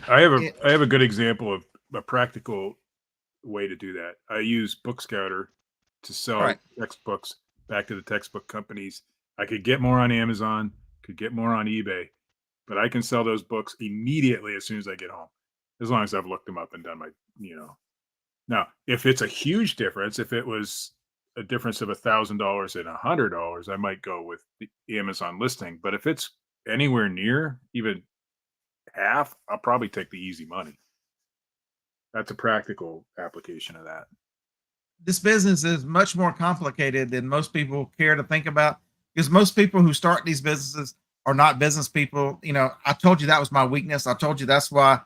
A: I have a good example of a practical way to do that. I use BookScouter to sell textbooks back to the textbook companies. I could get more on Amazon, could get more on eBay, but I can sell those books immediately as soon as I get home, as long as I've looked them up and done my, Now, if it's a huge difference, if it was a difference of $1,000 and $100, I might go with the Amazon listing. But if it's anywhere near even half, I'll probably take the easy money. That's a practical application of that.
C: This business is much more complicated than most people care to think about, because most people who start these businesses are not business people. I told you that was my weakness. I told you that's why,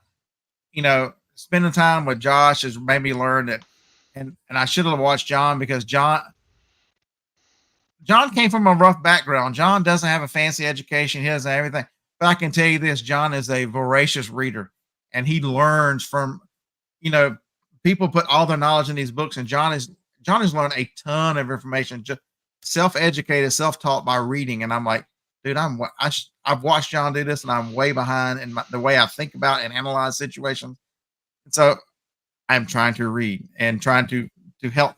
C: spending time with Josh has made me learn that, and I should have watched John, because John came from a rough background. John doesn't have a fancy education. He doesn't have everything. But I can tell you this, John is a voracious reader, and he learns from, people put all their knowledge in these books, and John has learned a ton of information, just self-educated, self-taught by reading. And I'm like, dude, I've watched John do this, and I'm way behind in the way I think about and analyze situations. And so I'm trying to read and trying to help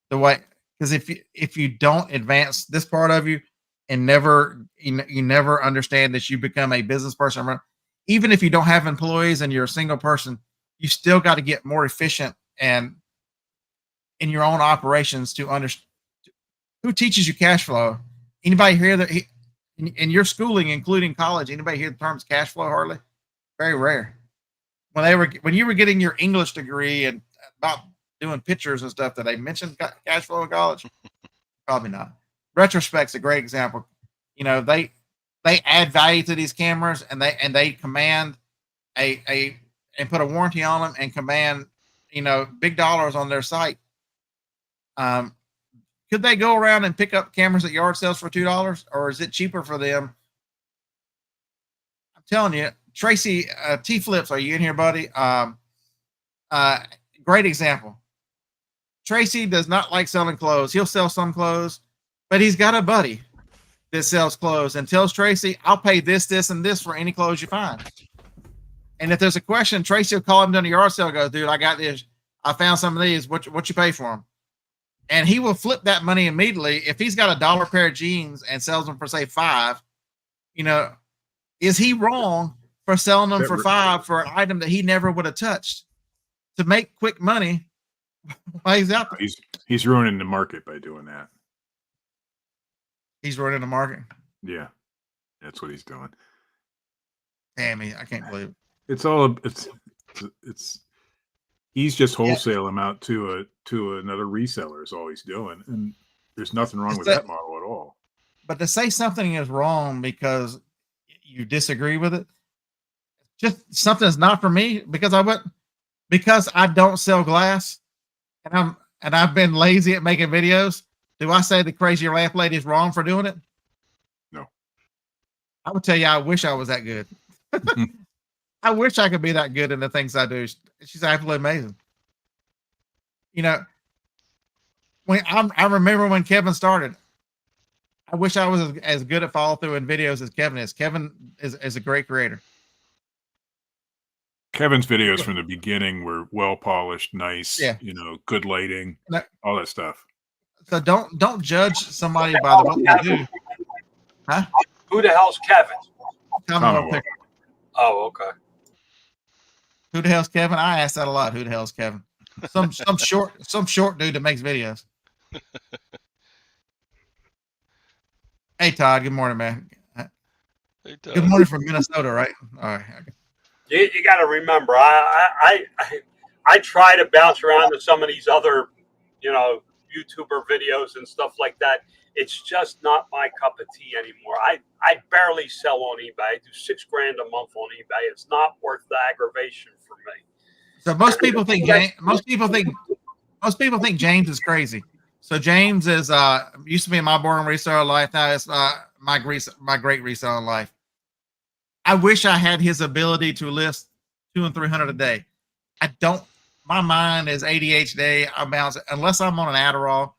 C: the way, because if you don't advance this part of you and you never understand that you become a business person, even if you don't have employees and you're a single person, you still got to get more efficient and in your own operations to understand who teaches you cash flow. Anybody hear that in your schooling, including college? Anybody hear the terms cash flow? Hardly. Very rare. When you were getting your English degree and about doing pictures and stuff, that they mentioned cash flow in college? Probably not. Retrospect's a great example. They add value to these cameras, and they command and put a warranty on them and command, big dollars on their site. Could they go around and pick up cameras at yard sales for $2, or is it cheaper for them? I'm telling you, Tracy T Flips, are you in here, buddy? Great example. Tracy does not like selling clothes. He'll sell some clothes, but he's got a buddy that sells clothes and tells Tracy, I'll pay this, this, and this for any clothes you find. And if there's a question, Tracy will call him down the yard sale and go, dude, I got this. I found some of these. What you pay for them? And he will flip that money immediately. If he's got $1 pair of jeans and sells them for say $5, is he wrong for selling them for $5 for an item that he never would have touched to make quick money while he's out there?
A: He's ruining the market by doing that.
C: He's ruining the market.
A: Yeah, that's what he's doing.
C: Damn, I can't believe it.
A: It's he's just wholesale them out to another reseller is all he's doing, and there's nothing wrong with that model at all.
C: But to say something is wrong because you disagree with it, just something is not for me because I don't sell glass, and I've been lazy at making videos. Do I say the crazy lamp lady is wrong for doing it?
A: No.
C: I would tell you I wish I was that good. I wish I could be that good in the things I do. She's absolutely amazing. When I remember when Kevin started, I wish I was as good at follow through in videos as Kevin is. Kevin is a great creator.
A: Kevin's videos from the beginning were well polished, nice,
C: Yeah.
A: Good lighting, all that stuff.
C: So don't judge somebody by what they do. Huh?
D: Who the hell's Kevin?
C: Commonwealth.
D: Oh, okay.
C: Who the hell's Kevin? I ask that a lot. Who the hell's Kevin? Some short dude that makes videos. Hey Todd, good morning, man.
E: Hey, Todd.
C: Good morning from Minnesota, right? All right. Okay.
D: You got to remember, I try to bounce around to some of these other, YouTuber videos and stuff like that. It's just not my cup of tea anymore. I barely sell on eBay. I do $6,000 a month on eBay. It's not worth the aggravation for me.
C: So most people think James is crazy. So James is used to be in my boring reseller life. Now it's my great reselling life. I wish I had his ability to list 200 and 300 a day. I don't. My mind is ADHD. I bounce unless I'm on an Adderall.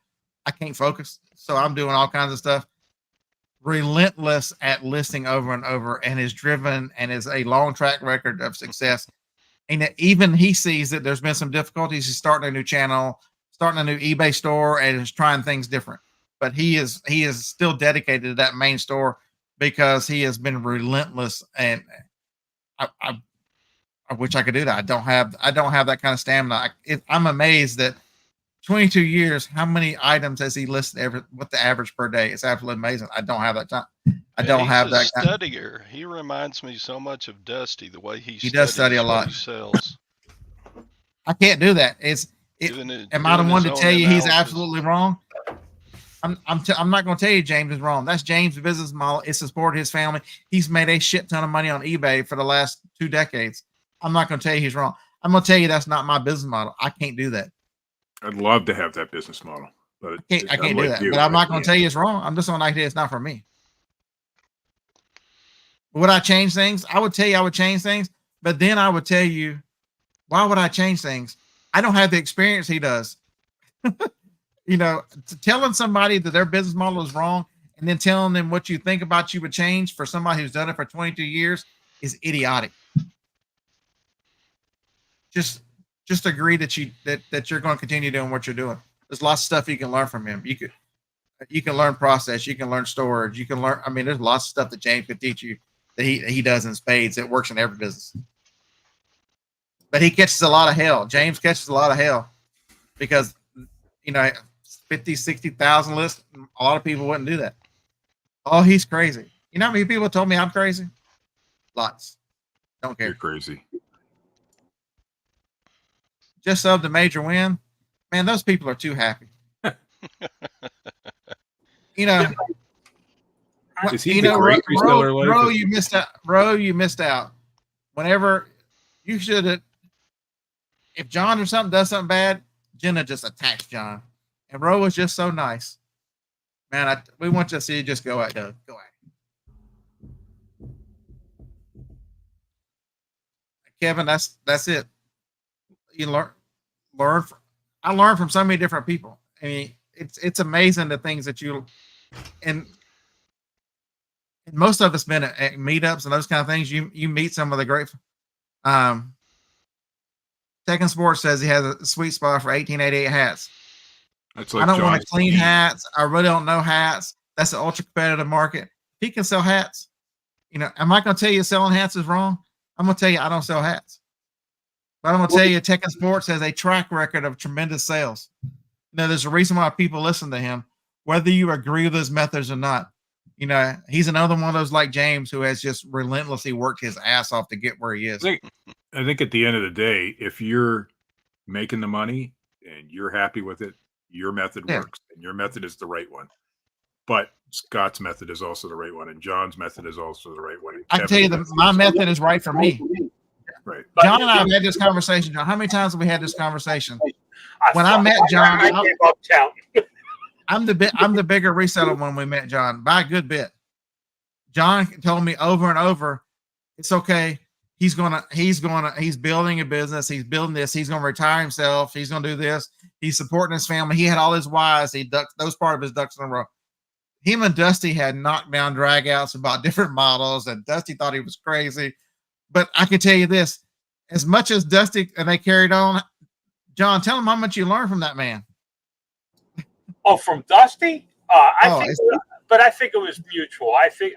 C: I can't focus. So I'm doing all kinds of stuff. Relentless at listing over and over, and is driven and is a long track record of success. And even he sees that there's been some difficulties. He's starting a new channel, starting a new eBay store, and is trying things different. But he is still dedicated to that main store because he has been relentless. And I wish I could do that. I don't have that kind of stamina. I'm amazed that 22 years, how many items has he listed what the average per day? It's absolutely amazing. I don't have that time. I don't have that kind of
E: studier. He reminds me so much of Dusty, the way he
C: does study a lot.
E: He sells.
C: I can't do that. Am I the one to tell you he's absolutely wrong? I'm not going to tell you James is wrong. That's James' business model. It's to support his family. He's made a shit ton of money on eBay for the last 2 decades. I'm not going to tell you he's wrong. I'm going to tell you that's not my business model. I can't do that.
A: I'd love to have that business model, but
C: I can't do that. But I'm not going to tell you it's wrong. I'm just going to like it's not for me. Would I change things? I would tell you I would change things, but then I would tell you, why would I change things? I don't have the experience he does. Telling somebody that their business model is wrong and then telling them what you think about you would change for somebody who's done it for 22 years is idiotic. Just agree that you're going to continue doing what you're doing. There's lots of stuff you can learn from him. You can learn process. You can learn storage. You can learn. I mean, there's lots of stuff that James could teach you that he does in spades. It works in every business. But he catches a lot of hell. James catches a lot of hell because 50, 60,000 lists. A lot of people wouldn't do that. Oh, he's crazy. You know how many people told me I'm crazy? Lots. Don't care.
A: You're crazy.
C: Just subbed a major win. Man, those people are too happy.
A: Is he the great reseller life?
C: Bro, you missed out. Bro, you missed out. Whenever you should have, if John or something does something bad, Jenna just attacks John. And Ro was just so nice. Man, we want to see you just go at it. Go at it. Kevin, that's it. You learn. I learned from so many different people. I mean, it's amazing the things that you and most of us been at meetups and those kind of things. You meet some of the great. Tekken Sports says he has a sweet spot for 1888 hats.
A: That's
C: I
A: like
C: don't want to
A: John's
C: clean
A: team.
C: hats. I really don't know hats. That's an ultra competitive market. He can sell hats. You know, am I going to tell you selling hats is wrong? I'm going to tell you I don't sell hats. But I'm going to tell you Tekken Sports has a track record of tremendous sales. You know, there's a reason why people listen to him, whether you agree with his methods or not. You know, he's another one of those like James who has just relentlessly worked his ass off to get where he is.
A: I think at the end of the day, if you're making the money and you're happy with it, your method works, and your method is the right one. But Scott's method is also the right one, and John's method is also the right one.
C: I can tell you my method is right for me.
A: Right.
C: John and I have had this conversation. John, how many times have we had this conversation? When I met John,
D: I gave up counting.
C: I'm the bigger reseller when we met John by a good bit. John told me over and over, it's okay. He's building a business. He's building this. He's going to retire himself. He's going to do this. He's supporting his family. He had all his whys. He ducked those part of his ducks in a row. Him and Dusty had knockdown dragouts about different models, and Dusty thought he was crazy. But I can tell you this, as much as Dusty and they carried on, John, tell him how much you learned from that man.
D: Oh, from Dusty? I think it was mutual. I think,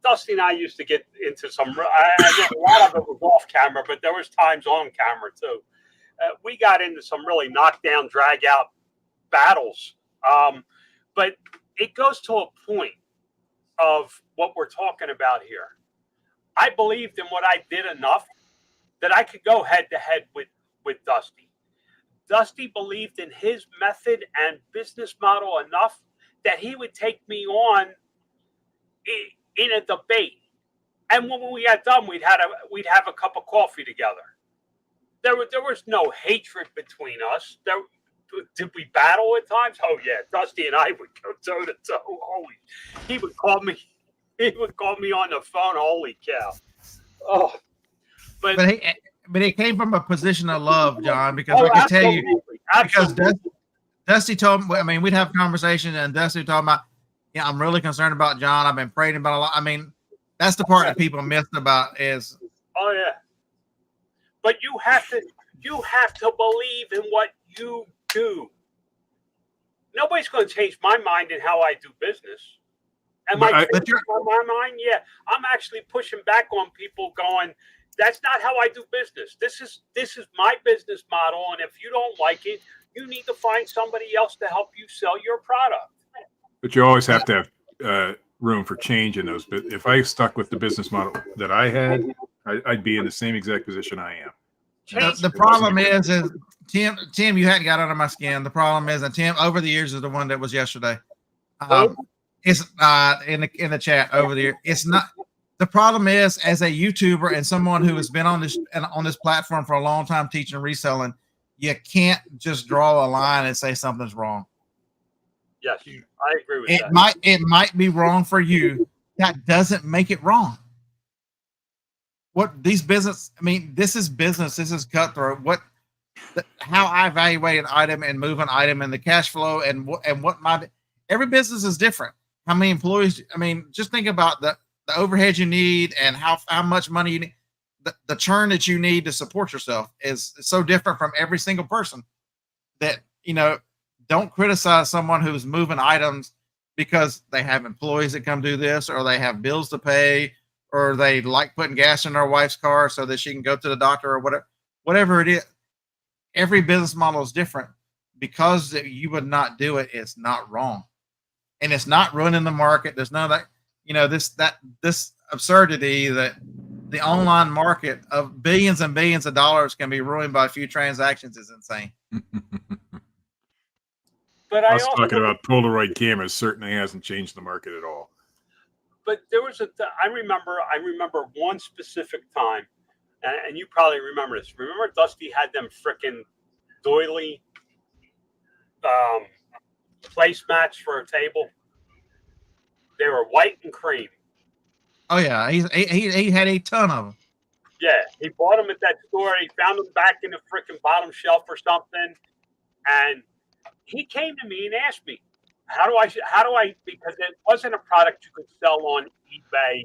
D: Dusty and I used to get into some. A lot of it was off camera, but there was times on camera too. We got into some really knockdown, drag out battles. But it goes to a point of what we're talking about here. I believed in what I did enough that I could go head to head with Dusty. Dusty believed in his method and business model enough that he would take me on in a debate. And when we got done, we'd have a cup of coffee together. There was no hatred between us. Did we battle at times? Oh yeah, Dusty and I would go toe to toe. Holy, he would call me on the phone. Holy cow! Oh, but
C: it came from a position of love, John, because I can tell you, because Dusty told me, I mean, we'd have conversations and Dusty told me, yeah, I'm really concerned about John. I've been praying about a lot. I mean, that's the part that people missed about is.
D: Oh yeah. But you have to believe in what you do. Nobody's going to change my mind in how I do business. Am I changing my mind? Yeah. I'm actually pushing back on people going, that's not how I do business. This is my business model. And if you don't like it, you need to find somebody else to help you sell your product.
A: But you always have to have room for change in those. But if I stuck with the business model that I had, I'd be in the same exact position I am.
C: The problem is Tim, you hadn't got under my skin. The problem is, and Tim over the years is the one that was yesterday. It's in the chat over the year. It's not. The problem is, as a YouTuber and someone who has been on this platform for a long time teaching reselling, you can't just draw a line and say something's wrong.
D: Yes, I agree with that.
C: It might be wrong for you. That doesn't make it wrong. What these business, I mean, this is business. This is cutthroat. How I evaluate an item and move an item and the cash flow and what every business is different. How many employees? I mean, just think about the overhead you need and how much money you need. The churn that you need to support yourself is so different from every single person that, don't criticize someone who's moving items because they have employees that come do this, or they have bills to pay, or they like putting gas in their wife's car so that she can go to the doctor or whatever it is. Every business model is different. Because you would not do it, it's not wrong. And it's not ruining the market. There's none of that, this absurdity that the online market of billions and billions of dollars can be ruined by a few transactions is insane.
D: But
A: I was talking about Polaroid cameras. Certainly hasn't changed the market at all.
D: But there was I remember one specific time, and you probably remember this. Remember Dusty had them frickin' doily placemats for a table? They were white and cream.
C: Oh yeah, he had a ton of them.
D: Yeah, he bought them at that store. He found them back in the freaking bottom shelf or something, and he came to me and asked me, how do I, because it wasn't a product you could sell on eBay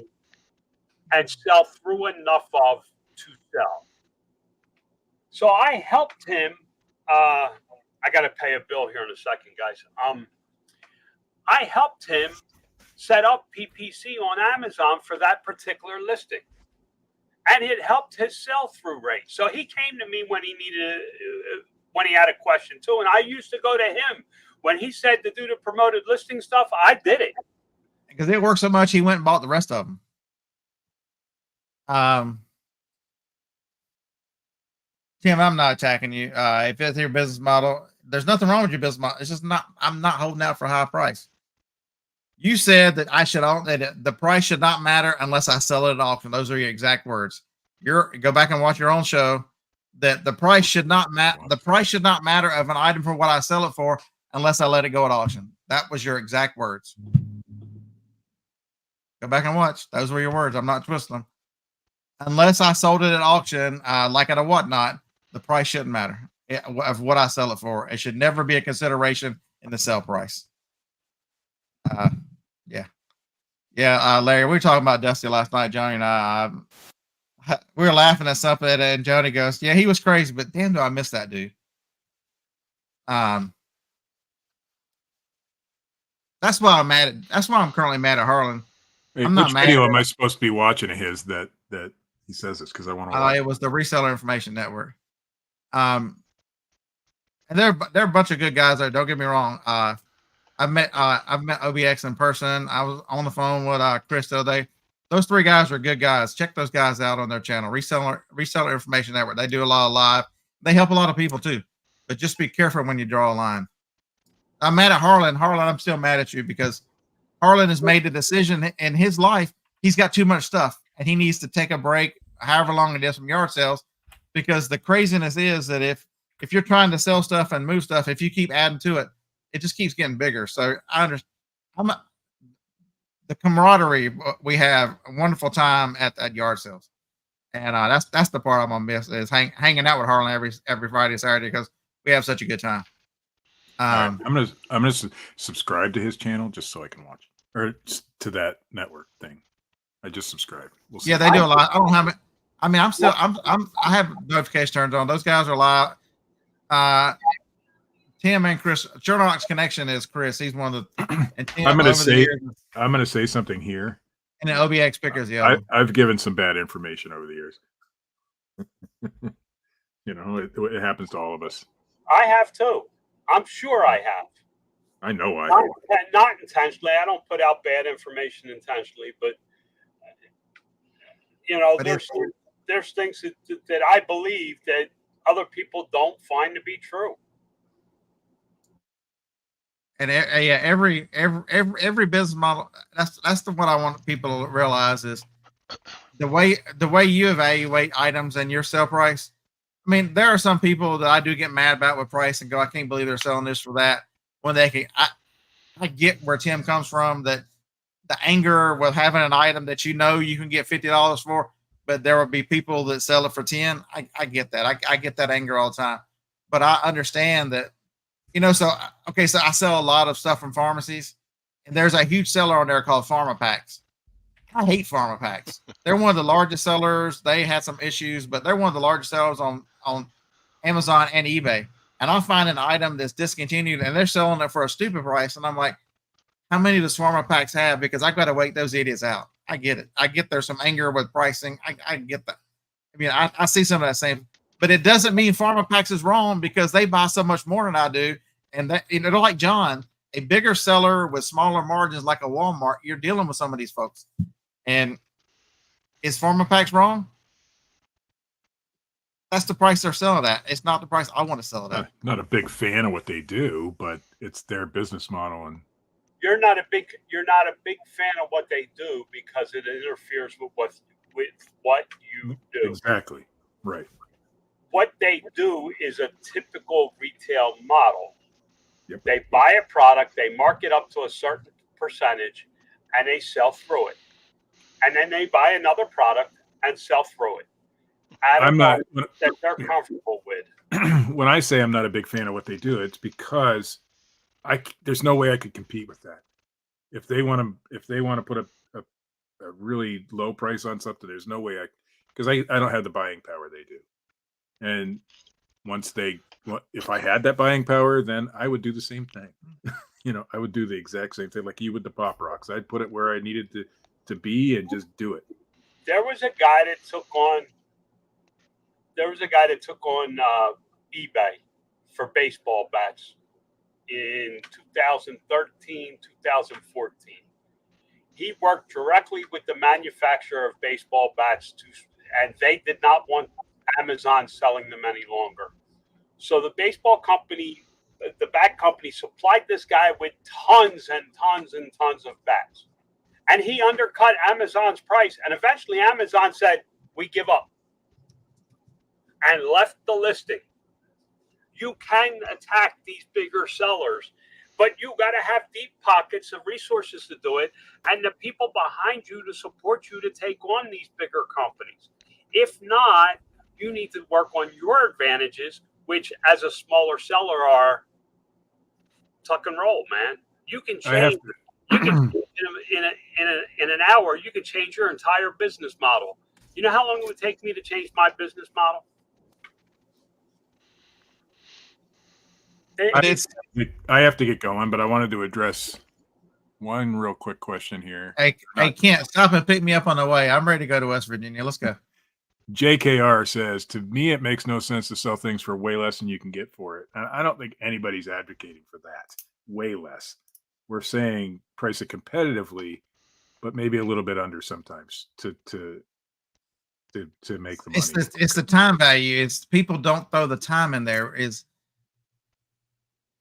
D: and sell through enough of to sell. So I helped him. I got to pay a bill here in a second, guys. I helped him set up PPC on Amazon for that particular listing, and it helped his sell-through rate. So he came to me when he needed, when he had a question too, and I used to go to him when he said to do the promoted listing stuff. I did it
C: because it worked so much. He went and bought the rest of them. Tim, I'm not attacking you. If it's your business model, there's nothing wrong with your business model. It's just not. I'm not holding out for a high price. You said that I should own that the price should not matter unless I sell it at auction. Those are your exact words. Go back and watch your own show. That the price should not matter. The price should not matter of an item for what I sell it for unless I let it go at auction. That was your exact words. Go back and watch. Those were your words. I'm not twisting them. Unless I sold it at auction, like at a whatnot, the price shouldn't matter of what I sell it for. It should never be a consideration in the sell price. Larry, we were talking about Dusty last night. Johnny and I we were laughing at something, and Johnny goes, "Yeah, he was crazy, but damn, do I miss that dude." That's why I'm mad at. That's why I'm currently mad at Harlan.
A: Hey,
C: I'm not
A: which
C: mad
A: video
C: at
A: am I supposed to be watching of his that he says this? Because I want to watch.
C: It was the Reseller Information Network. And they're a bunch of good guys there. Don't get me wrong. I've met OBX in person. I was on the phone with Chris the other day. Those three guys are good guys. Check those guys out on their channel, Reseller Information Network. They do a lot of live. They help a lot of people too. But just be careful when you draw a line. I'm mad at Harlan. Harlan, I'm still mad at you because Harlan has made the decision in his life. He's got too much stuff and he needs to take a break, however long it is from yard sales, because the craziness is that if you're trying to sell stuff and move stuff, if you keep adding to it, it just keeps getting bigger. So I understand. The camaraderie we have a wonderful time at yard sales, and that's the part I'm gonna miss is hanging out with Harlan every Friday and Saturday because we have such a good time.
A: Right. I'm gonna subscribe to his channel just so I can watch or to that network thing. I just subscribed. We'll see.
C: Yeah, they do a lot. I don't have it. I mean, I have notification turned on. Those guys are live. Tim and Chris, Chernock's connection is Chris. He's one of the. And Tim,
A: I'm gonna say something here.
C: And then OBX pickers the other.
A: I've given some bad information over the years. You know, it happens to all of us.
D: I have too. I'm sure I have.
A: I know I
D: not intentionally. I don't put out bad information intentionally, but you know,
C: But
D: there's things that I believe that other people don't find to be true.
C: And yeah, every business model. That's what I want people to realize is the way you evaluate items and your sell price. I mean, there are some people that I do get mad about with price and go, I can't believe they're selling this for that. When they can, I get where Tim comes from. That the anger with having an item that you know you can get $50 for, but there will be people that sell it for 10. I get that. I get that anger all the time, but I understand that. You know, so I sell a lot of stuff from pharmacies, and there's a huge seller on there called Pharma Packs. I hate Pharma Packs. They're one of the largest sellers. They had some issues, but they're one of the largest sellers on Amazon and eBay. And I'll find an item that's discontinued, and they're selling it for a stupid price. And I'm like, how many does Pharma Packs have? Because I've got to wait those idiots out. I get it. I get there's some anger with pricing. I get that. I mean, I see some of that same. But it doesn't mean Pharma Packs is wrong because they buy so much more than I do. And that, you know, like John, a bigger seller with smaller margins like a Walmart, you're dealing with some of these folks. And is Pharma Packs wrong? That's the price they're selling at. It's not the price I want to sell it at.
A: Not a big fan of what they do, but it's their business model. And
D: you're not a big fan of what they do because it interferes with what you do.
A: Exactly. Right.
D: What they do is a typical retail model.
A: Yep.
D: They buy a product, they mark it up to a certain percentage, and they sell through it. And then they buy another product and sell through it.
A: I'm not.
D: that they're comfortable with.
A: When I say I'm not a big fan of what they do, it's because there's no way I could compete with that. If they want to put a really low price on something, there's no way because I don't have the buying power they do. And if I had that buying power, then I would do the same thing. I would do the exact same thing like you with the pop rocks. I'd put it where I needed to be and just do it.
D: There was a guy that took on eBay for baseball bats in 2013, 2014. He worked directly with the manufacturer of baseball bats and they did not want Amazon selling them any longer. So the baseball company, the bat company, supplied this guy with tons and tons and tons of bats. And he undercut Amazon's price. And eventually Amazon said, we give up. And left the listing. You can attack these bigger sellers, but you got to have deep pockets of resources to do it and the people behind you to support you to take on these bigger companies. If not, you need to work on your advantages, which as a smaller seller are tuck and roll, man. You can change. You can in an hour. You can change your entire business model. You know how long it would take me to change my business model?
A: I have to get going, but I wanted to address one real quick question here.
C: Hey, Kent, stop and pick me up on the way. I'm ready to go to West Virginia. Let's go.
A: JKR says, to me, it makes no sense to sell things for way less than you can get for it. And I don't think anybody's advocating for that. Way less. We're saying price it competitively, but maybe a little bit under sometimes to make the money.
C: It's the time value. It's people don't throw the time in there.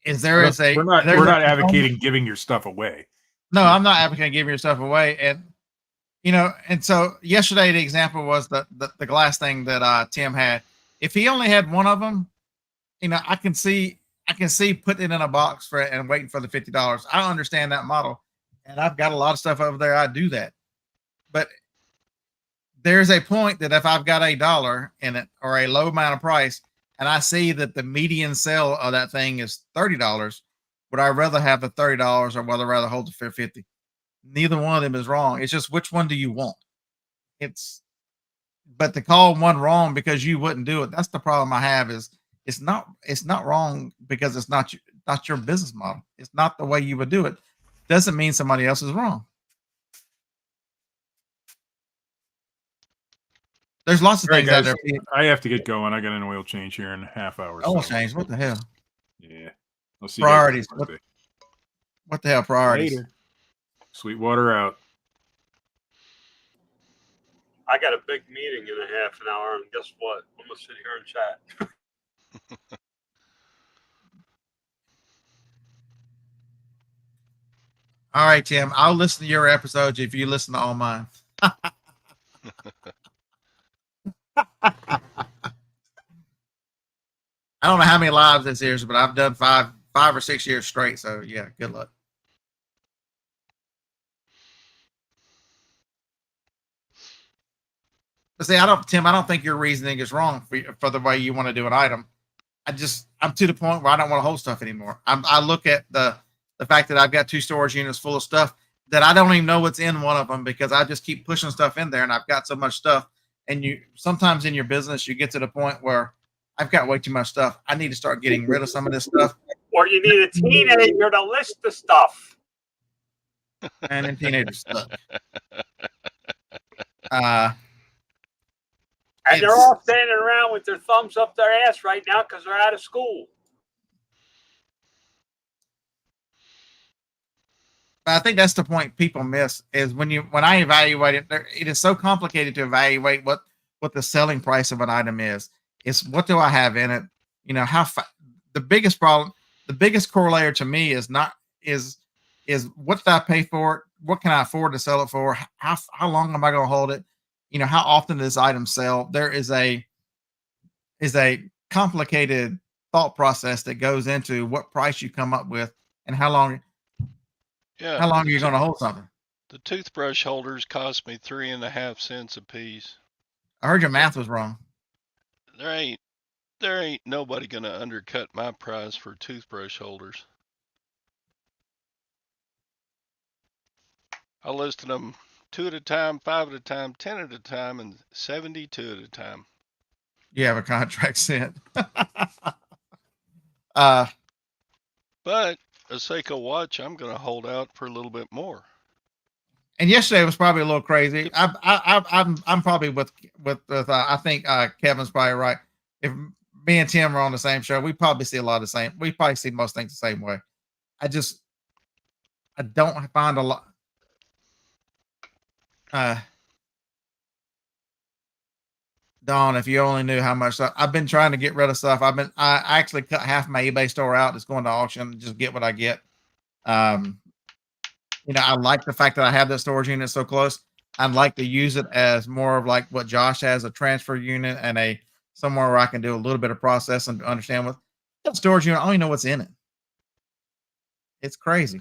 C: We're not
A: advocating giving your stuff away.
C: No, I'm not advocating giving your stuff away. And so yesterday the example was the glass thing that Tim had. If he only had one of them, I can see putting it in a box for it and waiting for the $50. I understand that model, and I've got a lot of stuff over there. I do that, but there's a point that if I've got $1 in it or a low amount of price, and I see that the median sale of that thing is $30, would I rather have the $30 or would I rather hold it for $50? Neither one of them is wrong. It's just which one do you want? But to call one wrong because you wouldn't do it, that's the problem I have. Is it's not wrong because it's not your business model. It's not the way you would do it. Doesn't mean somebody else is wrong. There's lots of things out there.
A: I have to get going. I got an oil change here in a half hour.
C: Oil change? What the hell?
A: Yeah. I'll see
C: priorities. What the hell priorities?
A: Later. Sweetwater out.
D: I got a big meeting in a half an hour, and guess what? I'm gonna sit here and chat.
C: All right, Tim. I'll listen to your episodes if you listen to all mine. I don't know how many lives this is, but I've done five or 6 years straight. So yeah, good luck. But see, Tim, I don't think your reasoning is wrong for the way you want to do an item. I'm to the point where I don't want to hold stuff anymore. I look at the fact that I've got 2 storage units full of stuff that I don't even know what's in one of them because I just keep pushing stuff in there and I've got so much stuff. And sometimes in your business, you get to the point where I've got way too much stuff. I need to start getting rid of some of this stuff.
D: Or you need a teenager to list the stuff.
C: And then teenagers stuff.
D: And they're all standing around with their thumbs up their ass right now because they're out of school.
C: I think that's the point people miss is when I evaluate it, it is so complicated to evaluate what the selling price of an item is. It's what do I have in it? The biggest problem, the biggest correlator to me is what did I pay for it? What can I afford to sell it for? How long am I going to hold it? How often does this item sell? There is a complicated thought process that goes into what price you come up with and how long are you going to hold something?
E: The toothbrush holders cost me 3.5 cents a piece.
C: I heard your math was wrong.
E: There ain't nobody gonna undercut my price for toothbrush holders. I listed them 2 at a time, 5 at a time, 10 at a time, and 72 at a time.
C: You have a contract sent. uh,
E: But a Seiko watch, I'm gonna hold out for a little bit more.
C: and yesterday was probably a little crazy. I'm probably with I think Kevin's probably right. If me and Tim are on the same show, we probably see a lot of the same. We probably see most things the same way. I don't find a lot. Dawn, if you only knew how much stuff I've been trying to get rid of stuff. I actually cut half my eBay store out. It's going to auction and just get what I get. I like the fact that I have that storage unit so close. I'd like to use it as more of like what Josh has, a transfer unit and a somewhere where I can do a little bit of process and understand what that storage unit. I don't even know what's in it. It's crazy.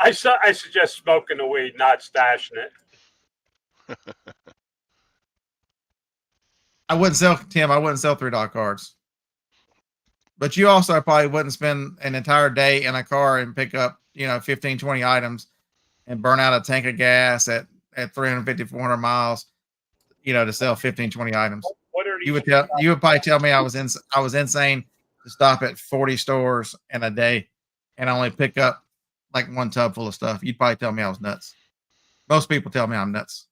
D: I suggest smoking the weed, not stashing it.
C: I wouldn't sell $3 cards. But you also probably wouldn't spend an entire day in a car and pick up, 15, 20 items and burn out a tank of gas at 350, 400 miles, to sell 15, 20 items.
D: What are
C: You would probably tell me I was insane to stop at 40 stores in a day and only pick up like one tub full of stuff. You'd probably tell me I was nuts. Most people tell me I'm nuts.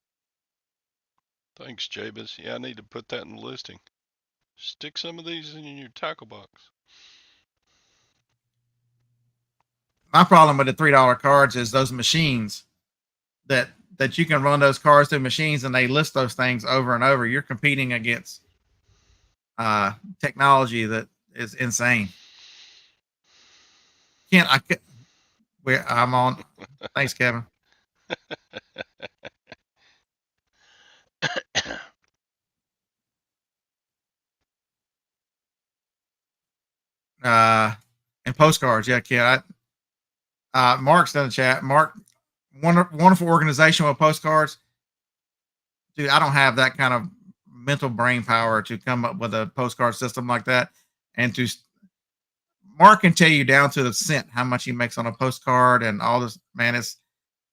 E: Thanks, Jabez. Yeah, I need to put that in the listing. Stick some of these in your tackle box.
C: My problem with the $3 cards is those machines that you can run those cards through machines and they list those things over and over. You're competing against technology that is insane. I'm on. Thanks, Kevin. And postcards. Yeah, Ken. Mark's in the chat. Mark, wonderful organization with postcards. Dude, I don't have that kind of mental brain power to come up with a postcard system like that. And Mark can tell you down to the cent how much he makes on a postcard and all this. Man,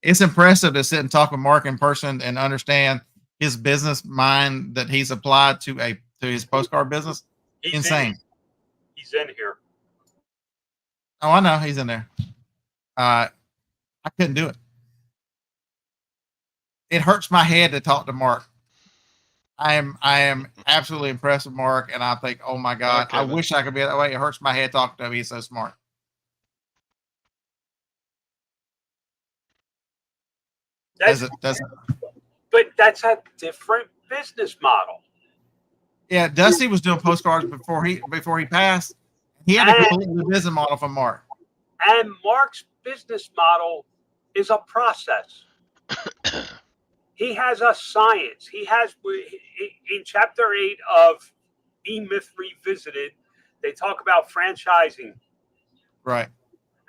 C: it's impressive to sit and talk with Mark in person and understand his business mind that he's applied to his postcard business. Insane.
D: He's in here.
C: Oh, I know he's in there. I couldn't do it. It hurts my head to talk to Mark. I am absolutely impressed with Mark, and I think, oh my God, I wish I could be that way. It hurts my head talking to him. He's so smart. Does it?
D: But that's a different business model.
C: Yeah, Dusty was doing postcards before he passed. He had a completely new business model from Mark.
D: And Mark's business model is a process. He has a science. He has, in chapter 8 of E-Myth Revisited, they talk about franchising.
C: Right.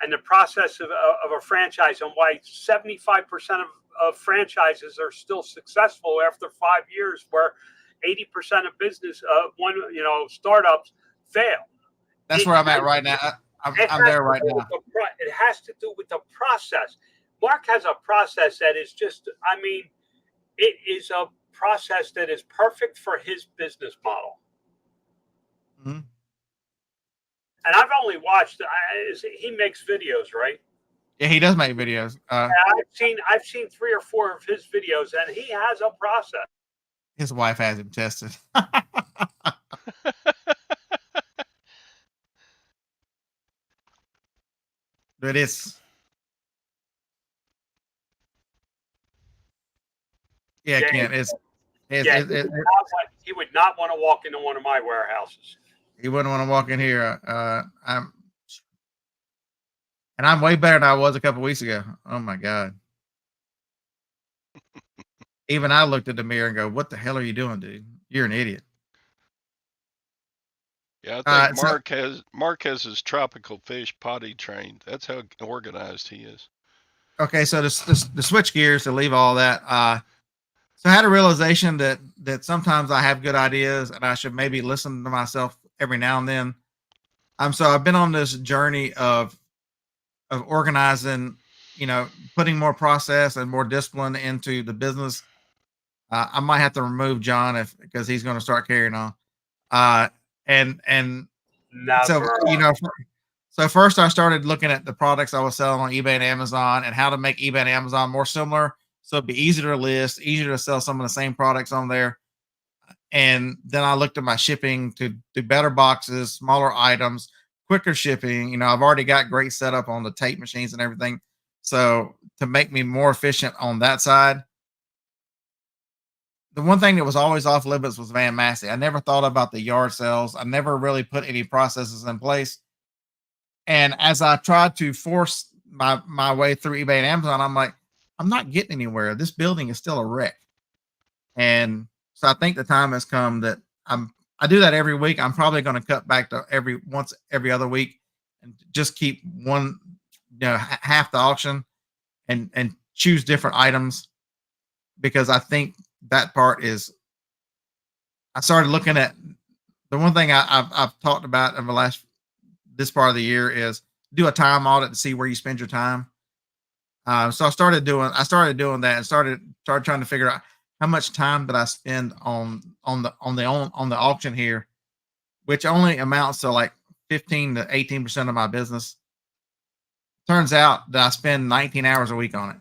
D: And the process of a franchise and why 75% of franchises are still successful after 5 years, where 80% of business, startups fail.
C: That's where I'm at right now. I'm there right now.
D: It has to do with the process. Mark has a process that is just, it is a process that is perfect for his business model.
C: Mm-hmm.
D: And I've only watched, he makes videos, right?
C: Yeah, he does make videos.
D: I've seen 3 or 4 of his videos, and he has a process.
C: His wife has him tested. But it's Kent.
D: He would not want to walk into one of my warehouses.
C: He wouldn't want to walk in here. I'm way better than I was a couple weeks ago. Oh my God. Even I looked at the mirror and go, "What the hell are you doing, dude? You're an idiot."
E: Yeah, I think Mark has his tropical fish potty trained. That's how organized he is.
C: okay, so to switch gears, to leave all that, so I had a realization that sometimes I have good ideas and I should maybe listen to myself every now and then. So I've been on this journey of organizing, putting more process and more discipline into the business. I might have to remove John because he's going to start carrying on. And so
D: Never.
C: so first I started looking at the products I was selling on eBay and Amazon and how to make eBay and Amazon more similar, so it'd be easier to list, easier to sell some of the same products on there. And then I looked at my shipping to do better boxes, smaller items, quicker shipping. I've already got great setup on the tape machines and everything. So to make me more efficient on that side, the one thing that was always off limits was Van Massey. I never thought about the yard sales. I never really put any processes in place. And as I tried to force my way through eBay and Amazon, I'm like, I'm not getting anywhere. This building is still a wreck. And so I think the time has come that I do that every week. I'm probably going to cut back to every other week and just keep one, half the auction and choose different items, because I think that part is, I started looking at the one thing I've talked about in this part of the year is do a time audit to see where you spend your time. So I started doing that and started trying to figure out how much time did I spend on the auction here, which only amounts to like 15 to 18% of my business. Turns out that I spend 19 hours a week on it.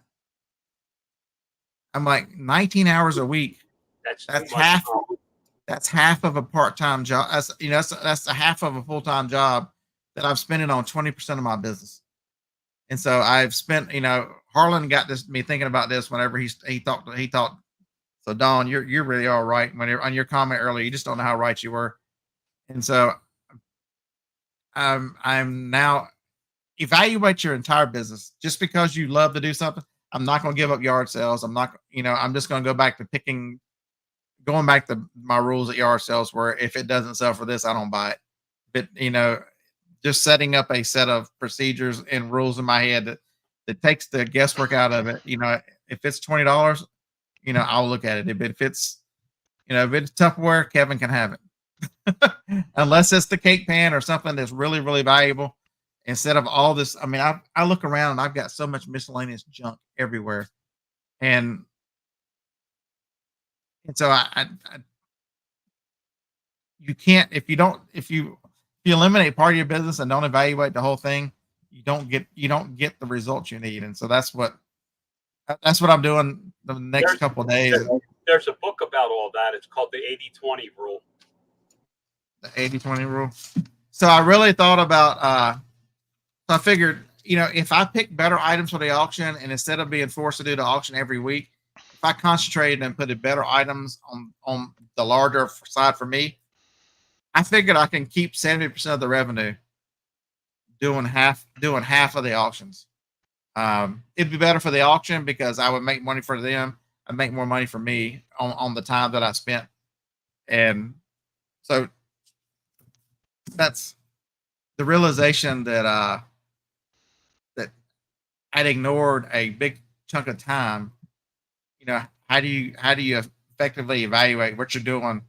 C: I'm like, 19 hours a week.
D: That's
C: That's
D: too much
C: half.
D: time.
C: That's half of a part-time job. That's a half of a full-time job that I'm spending on 20% of my business. And so I've spent, Harlan got me thinking about this whenever he talked. So Don, you're really all right. When you're on your comment earlier, you just don't know how right you were. And so I'm now evaluate your entire business. Just because you love to do something, I'm not going to give up yard sales. I'm not, I'm just going to go back to going back to my rules at yard sales, where if it doesn't sell for this, I don't buy it. But just setting up a set of procedures and rules in my head that takes the guesswork out of it. If it's $20, I'll look at it. If it's Tupperware, Kevin can have it. Unless it's the cake pan or something that's really, really valuable. Instead of all this, I look around and I've got so much miscellaneous junk everywhere. And so you can't, if you eliminate part of your business and don't evaluate the whole thing, you don't get the results you need. And so that's what I'm doing the next couple of days.
D: There's a book about all that. It's called the 80-20 rule.
C: The 80-20 rule. So I really thought about, so I figured, if I pick better items for the auction, and instead of being forced to do the auction every week, if I concentrated and put better items on the larger side for me, I figured I can keep 70% of the revenue doing half of the auctions. It'd be better for the auction because I would make money for them. I'd make more money for me on the time that I spent. And so that's the realization that that I'd ignored a big chunk of time. How do you effectively evaluate what you're doing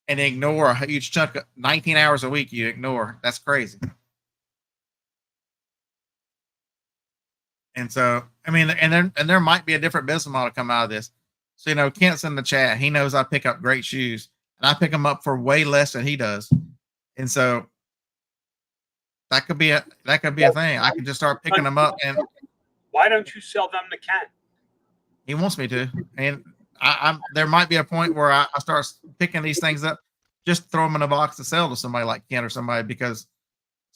C: and ignore a huge chunk of 19 hours a week? You ignore. That's crazy. And so, and there might be a different business model come out of this. So, Kent's in the chat. He knows I pick up great shoes, and I pick them up for way less than he does. And so that could be a thing. I could just start picking them up. And
D: why don't you sell them to Kent?
C: He wants me to. And there might be a point where I start picking these things up, just throw them in a box to sell to somebody like Kent or somebody, because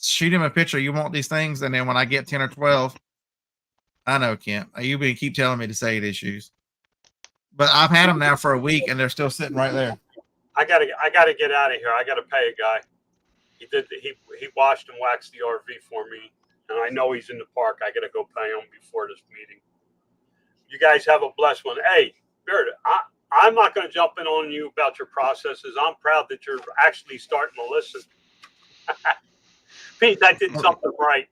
C: shoot him a picture. You want these things. And then when I get 10 or 12, I know, Kent, you keep telling me to say these shoes, but I've had them now for a week and they're still sitting right there.
D: I gotta get out of here. I gotta pay a guy. He washed and waxed the RV for me, and I know he's in the park. I gotta go pay him before this meeting. You guys have a blessed one. Hey, Beard, I'm not gonna jump in on you about your processes. I'm proud that you're actually starting to listen. Means I did something right.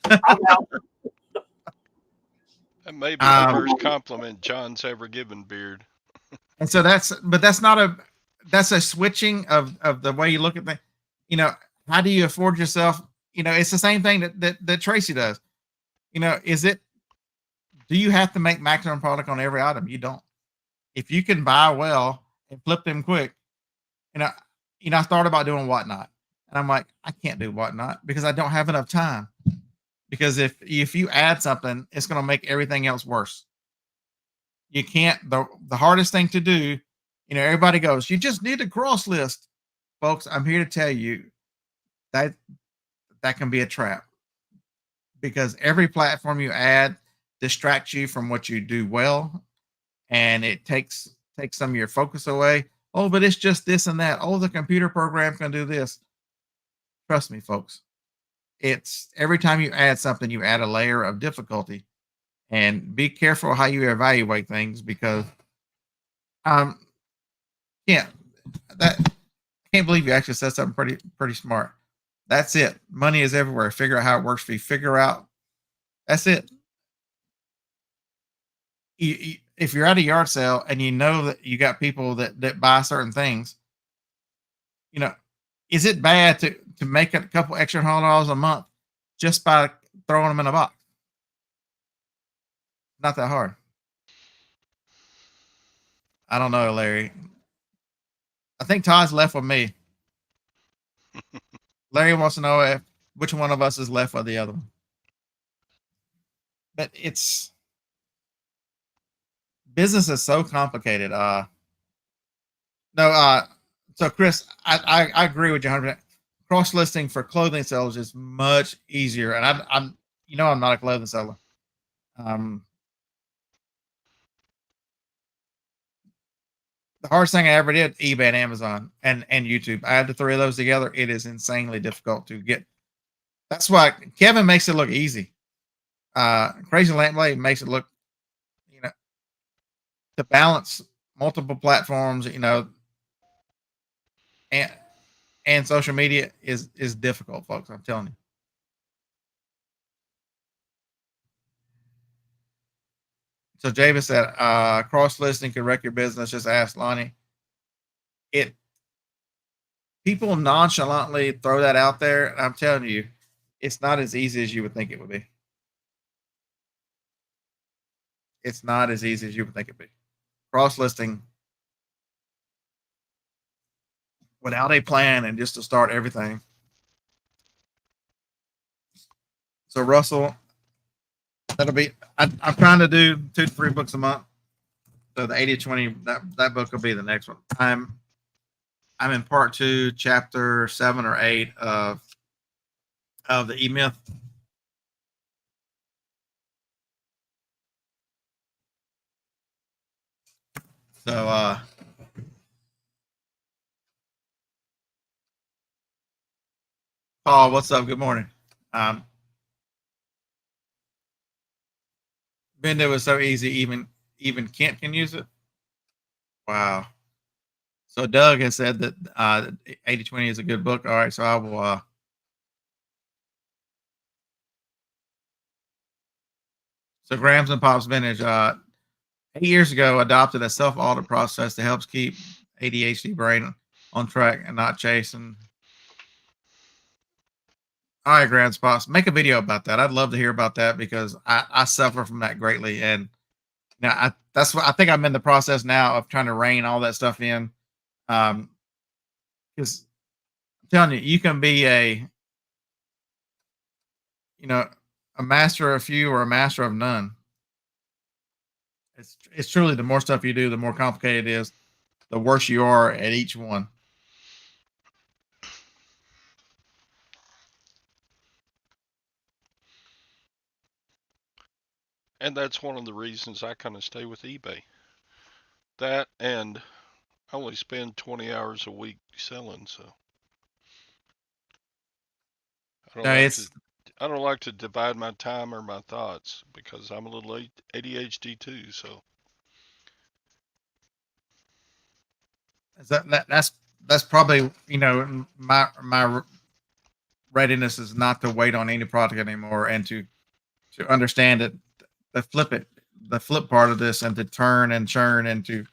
D: I'm out.
E: That may be the first compliment John's ever given Beard.
C: And so that's a switching of the way you look at things. You know, how do you afford yourself? You know, it's the same thing that Tracy does. You know, do you have to make maximum product on every item? You don't. If you can buy well and flip them quick, I thought about doing whatnot, and I'm like, I can't do whatnot because I don't have enough time. Because if you add something, it's going to make everything else worse. You can't. The hardest thing to do, everybody goes, you just need a cross list, folks. I'm here to tell you that can be a trap, because every platform you add distracts you from what you do well, and it takes some of your focus away. Oh, but it's just this and that. Oh, the computer program can do this. Trust me, folks. It's every time you add something, you add a layer of difficulty, and be careful how you evaluate things, because I can't believe you actually said something pretty smart. That's it. Money is everywhere. Figure out how it works for you. Figure out. That's it. If you're at a yard sale and you know that you got people that buy certain things, is it bad to make a couple extra $100 a month just by throwing them in a box? Not that hard. I don't know, Larry. I think Todd's left with me. Larry wants to know which one of us is left with the other one. But business is so complicated. So Chris, I agree with you 100%. Cross listing for clothing sellers is much easier, and I'm not a clothing seller. The hardest thing I ever did, eBay and Amazon and YouTube. I had the three of those together. It is insanely difficult to get. That's why Kevin makes it look easy. Crazy Lamplight makes it look, to balance multiple platforms, and social media is difficult, folks. I'm telling you. So Javis said, cross listing could wreck your business. Just ask Lonnie. People nonchalantly throw that out there, and I'm telling you, it's not as easy as you would think it would be. It's not as easy as you would think it'd be. Cross listing without a plan and just to start everything. So Russell, that'll be. I'm trying to do 2 to 3 books a month. So the 80/20, that book will be the next one. I'm in part 2, chapter 7 or 8 of the E-Myth. So Paul, what's up? Good morning. Bendo was so easy, even Kent can use it. Wow. So Doug has said that 80/20 is a good book. All right, so I will. So Grams and Pops Vintage, 8 years ago, adopted a self-audit process that helps keep ADHD brain on track and not chasing. All right, Grams Pops, make a video about that. I'd love to hear about that, because I suffer from that greatly, and that's what I think. I'm in the process now of trying to rein all that stuff in. Because I'm telling you, you can be a master of few or a master of none. It's truly, the more stuff you do, the more complicated it is, the worse you are at each one.
E: And that's one of the reasons I kind of stay with eBay. That, and I only spend 20 hours a week selling, so I don't like to divide my time or my thoughts, because I'm a little ADHD too. So
C: that's probably, my readiness is not to wait on any product anymore, and to understand it, to flip it. the flip part of this and to turn and churn and to,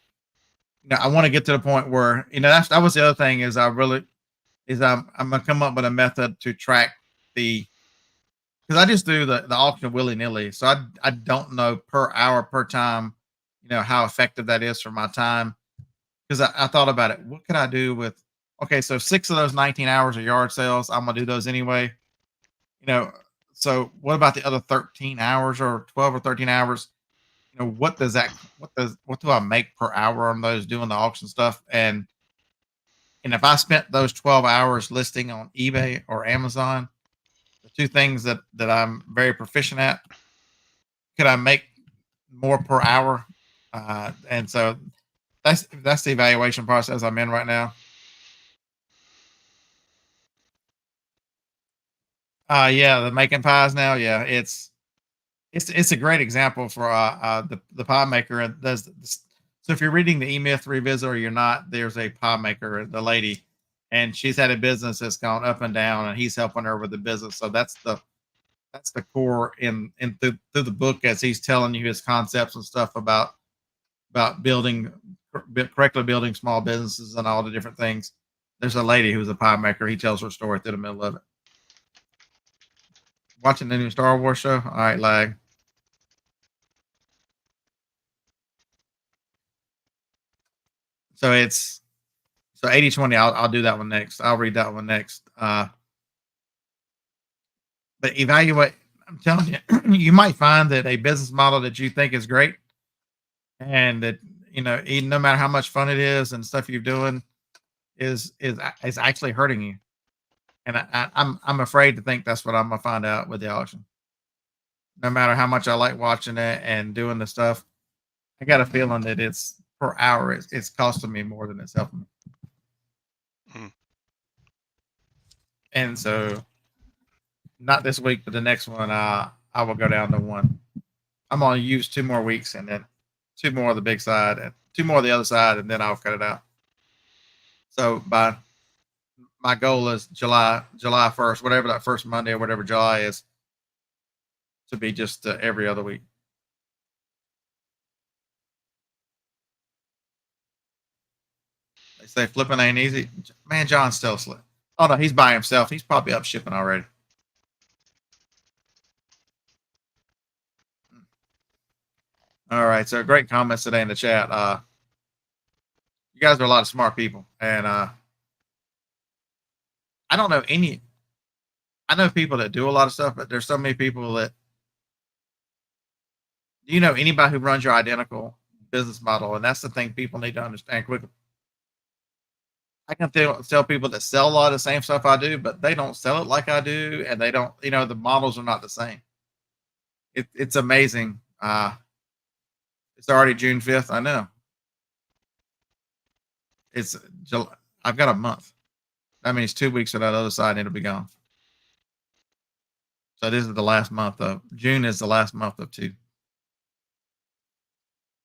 C: I want to get to the point where, that was the other thing is I'm going to come up with a method to track because I just do the auction willy nilly. So I don't know per hour, per time, how effective that is for my time. Because I thought about it. What could I do with, okay, so 6 of those 19 hours are yard sales. I'm going to do those anyway. So what about the other 13 hours or 12 or 13 hours? What do I make per hour on those doing the auction stuff? And if I spent those 12 hours listing on eBay or Amazon, the two things that I'm very proficient at, could I make more per hour? And so that's the evaluation process I'm in right now. Yeah, the making pies now. Yeah, it's a great example for the pie maker. And so if you're reading the E-Myth Revisit or you're not, there's a pie maker, the lady, and she's had a business that's gone up and down, and he's helping her with the business. So that's the core in through the book, as he's telling you his concepts and stuff about correctly building small businesses and all the different things. There's a lady who's a pie maker. He tells her story through the middle of it. Watching the new Star Wars show. All right, lag. So it's 80/20. I'll do that one next. I'll read that one next. But evaluate. I'm telling you, you might find that a business model that you think is great, and that even no matter how much fun it is and stuff you're doing, is actually hurting you. And I'm afraid to think that's what I'm gonna find out with the auction. No matter how much I like watching it and doing the stuff, I got a feeling that it's per hour. It's costing me more than it's helping me. And so, not this week, but the next one, I will go down to 1. I'm gonna use 2 more weeks, and then 2 more of the big side, and 2 more of the other side, and then I'll cut it out. So my goal is July 1st, whatever that first Monday or whatever July is, to be just every other week. They say flipping ain't easy. Man, John's still asleep. Oh no, he's by himself. He's probably up shipping already. All right, so great comments today in the chat. You guys are a lot of smart people, and I don't know any. I know people that do a lot of stuff, but there's so many people that. Do you know anybody who runs your identical business model? And that's the thing people need to understand quickly. I can tell people that sell a lot of the same stuff I do, but they don't sell it like I do, and they don't. The models are not the same. It's amazing. It's already June 5th. I know. It's July. I've got a month. That means 2 weeks to that other side, and it'll be gone. So this is the last month of June. Is the last month of 2.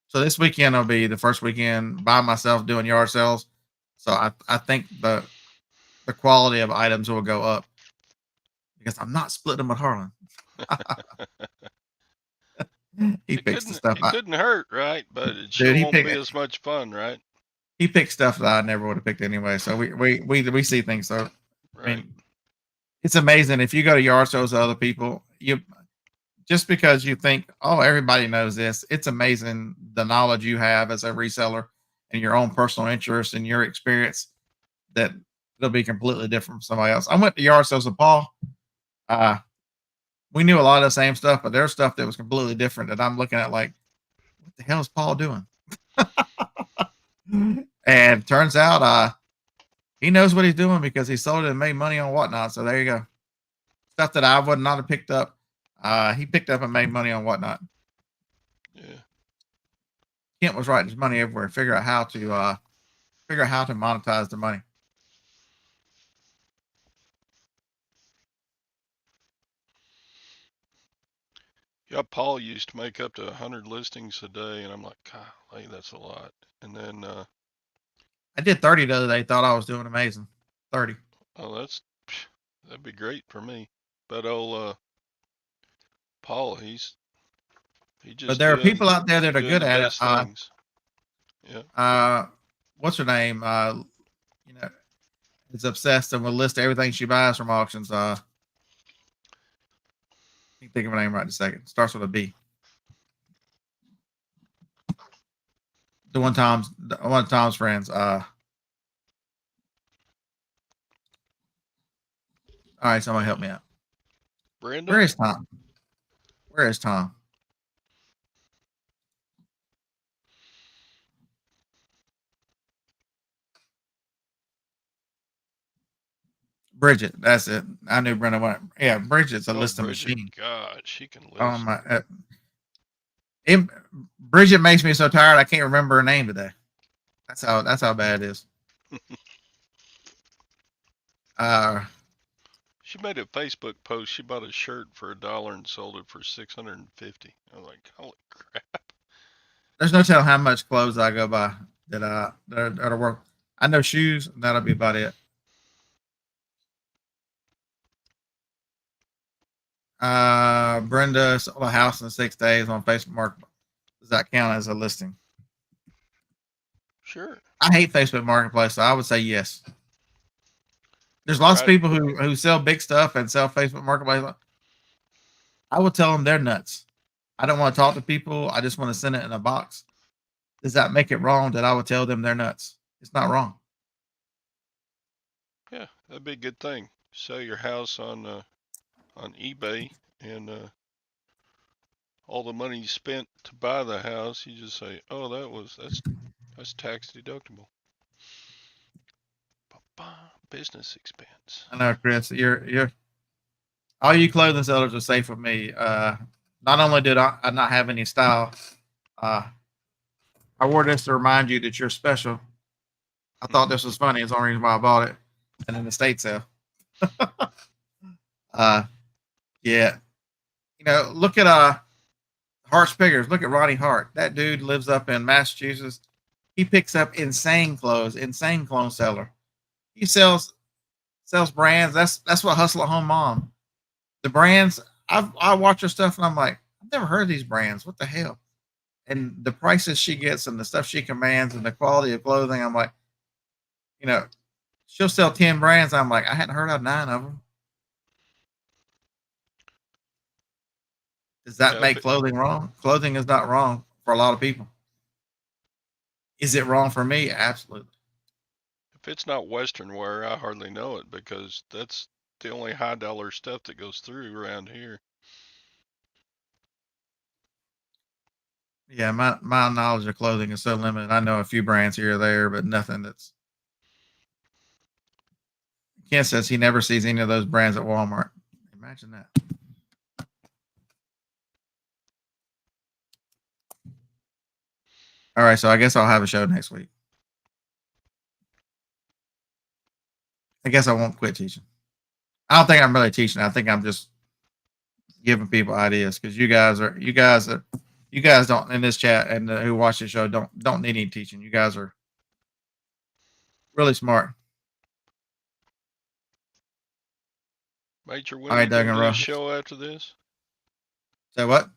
C: So this weekend will be the first weekend by myself doing yard sales. So I think the quality of items will go up because I'm not splitting them with Harlan. He picks the stuff.
E: It couldn't hurt, right? But it sure won't be as much fun, right?
C: He picked stuff that I never would have picked anyway. So we see things. So
E: right.
C: I mean, it's amazing if you go to yard sales with other people. Just because you think, oh, everybody knows this, it's amazing the knowledge you have as a reseller and your own personal interest and your experience that it'll be completely different from somebody else. I went to yard sales with Paul. We knew a lot of the same stuff, but there's stuff that was completely different that I'm looking at like, what the hell is Paul doing? And turns out he knows what he's doing because he sold it and made money on Whatnot. So there you go. Stuff that I would not have picked up. He picked up and made money on Whatnot.
E: Yeah.
C: Kent was writing his money everywhere. Figure out how to monetize the money.
E: Yeah, Paul used to make up to 100 listings a day, and I'm like, golly, that's a lot. And then
C: I did 30 the other day. Thought I was doing amazing. 30.
E: Oh, that'd be great for me. But Paul, he's He just
C: But there are
E: doing,
C: people out there that are
E: doing
C: good
E: the
C: at it.
E: best things. Yeah.
C: What's her name? You know, is obsessed and will list everything she buys from auctions. Can't think of her name right in a second. Starts with a B. One of Tom's friends. All right, somebody help me out.
E: Brenda?
C: Where is Tom? Where is Tom? Bridget, that's it. I knew Brenda went. Yeah, Bridget's a
E: Oh,
C: listing
E: Bridget.
C: machine.
E: God, she can list.
C: Oh my! Bridget makes me so tired I can't remember her name today. That's how bad it is.
E: She made a Facebook post. She bought a shirt for $1 and sold it for $650. I was like, holy crap!
C: There's no telling how much clothes I go by that'll work. I know shoes. That'll be about it. Brenda sold a house in 6 days on Facebook Market. Does that count as a listing?
E: Sure.
C: I hate Facebook Marketplace, so I would say yes. There's lots of people who sell big stuff and sell Facebook Marketplace. I would tell them they're nuts. I don't want to talk to people. I just want to send it in a box. Does that make it wrong that I would tell them they're nuts? It's not wrong.
E: Yeah, that'd be a good thing. Sell your house on eBay, and all the money you spent to buy the house, you just say, "Oh, that's tax deductible." Business expense.
C: I know, Chris. You're all you clothing sellers are safe with me. Not only did I not have any style, I wore this to remind you that you're special. I thought this was funny. It's the only reason why I bought it. And in the state sale. Yeah. You know, look at Hart's Pickers. Look at Ronnie Hart. That dude lives up in Massachusetts. He picks up insane clothes seller. He sells brands. That's what Hustle at Home Mom. The brands, I watch her stuff and I'm like, I've never heard of these brands. What the hell? And the prices she gets and the stuff she commands and the quality of clothing, I'm like, you know, she'll sell 10 brands. I'm like, I hadn't heard of 9 of them. Does that make clothing wrong? Clothing is not wrong for a lot of people. Is it wrong for me? Absolutely.
E: If it's not Western wear, I hardly know it because that's the only high dollar stuff that goes through around here.
C: Yeah, my knowledge of clothing is so limited. I know a few brands here or there, but nothing that's. Ken says he never sees any of those brands at Walmart. Imagine that. All right, so I guess I'll have a show next week. I guess I won't quit teaching. I don't think I'm really teaching. I think I'm just giving people ideas because you guys don't in this chat and who watch the show don't need any teaching. You guys are really smart.
E: Major Win,
C: All right,
E: you
C: Doug
E: gonna
C: and
E: do a
C: Russ.
E: show after this?
C: Say what?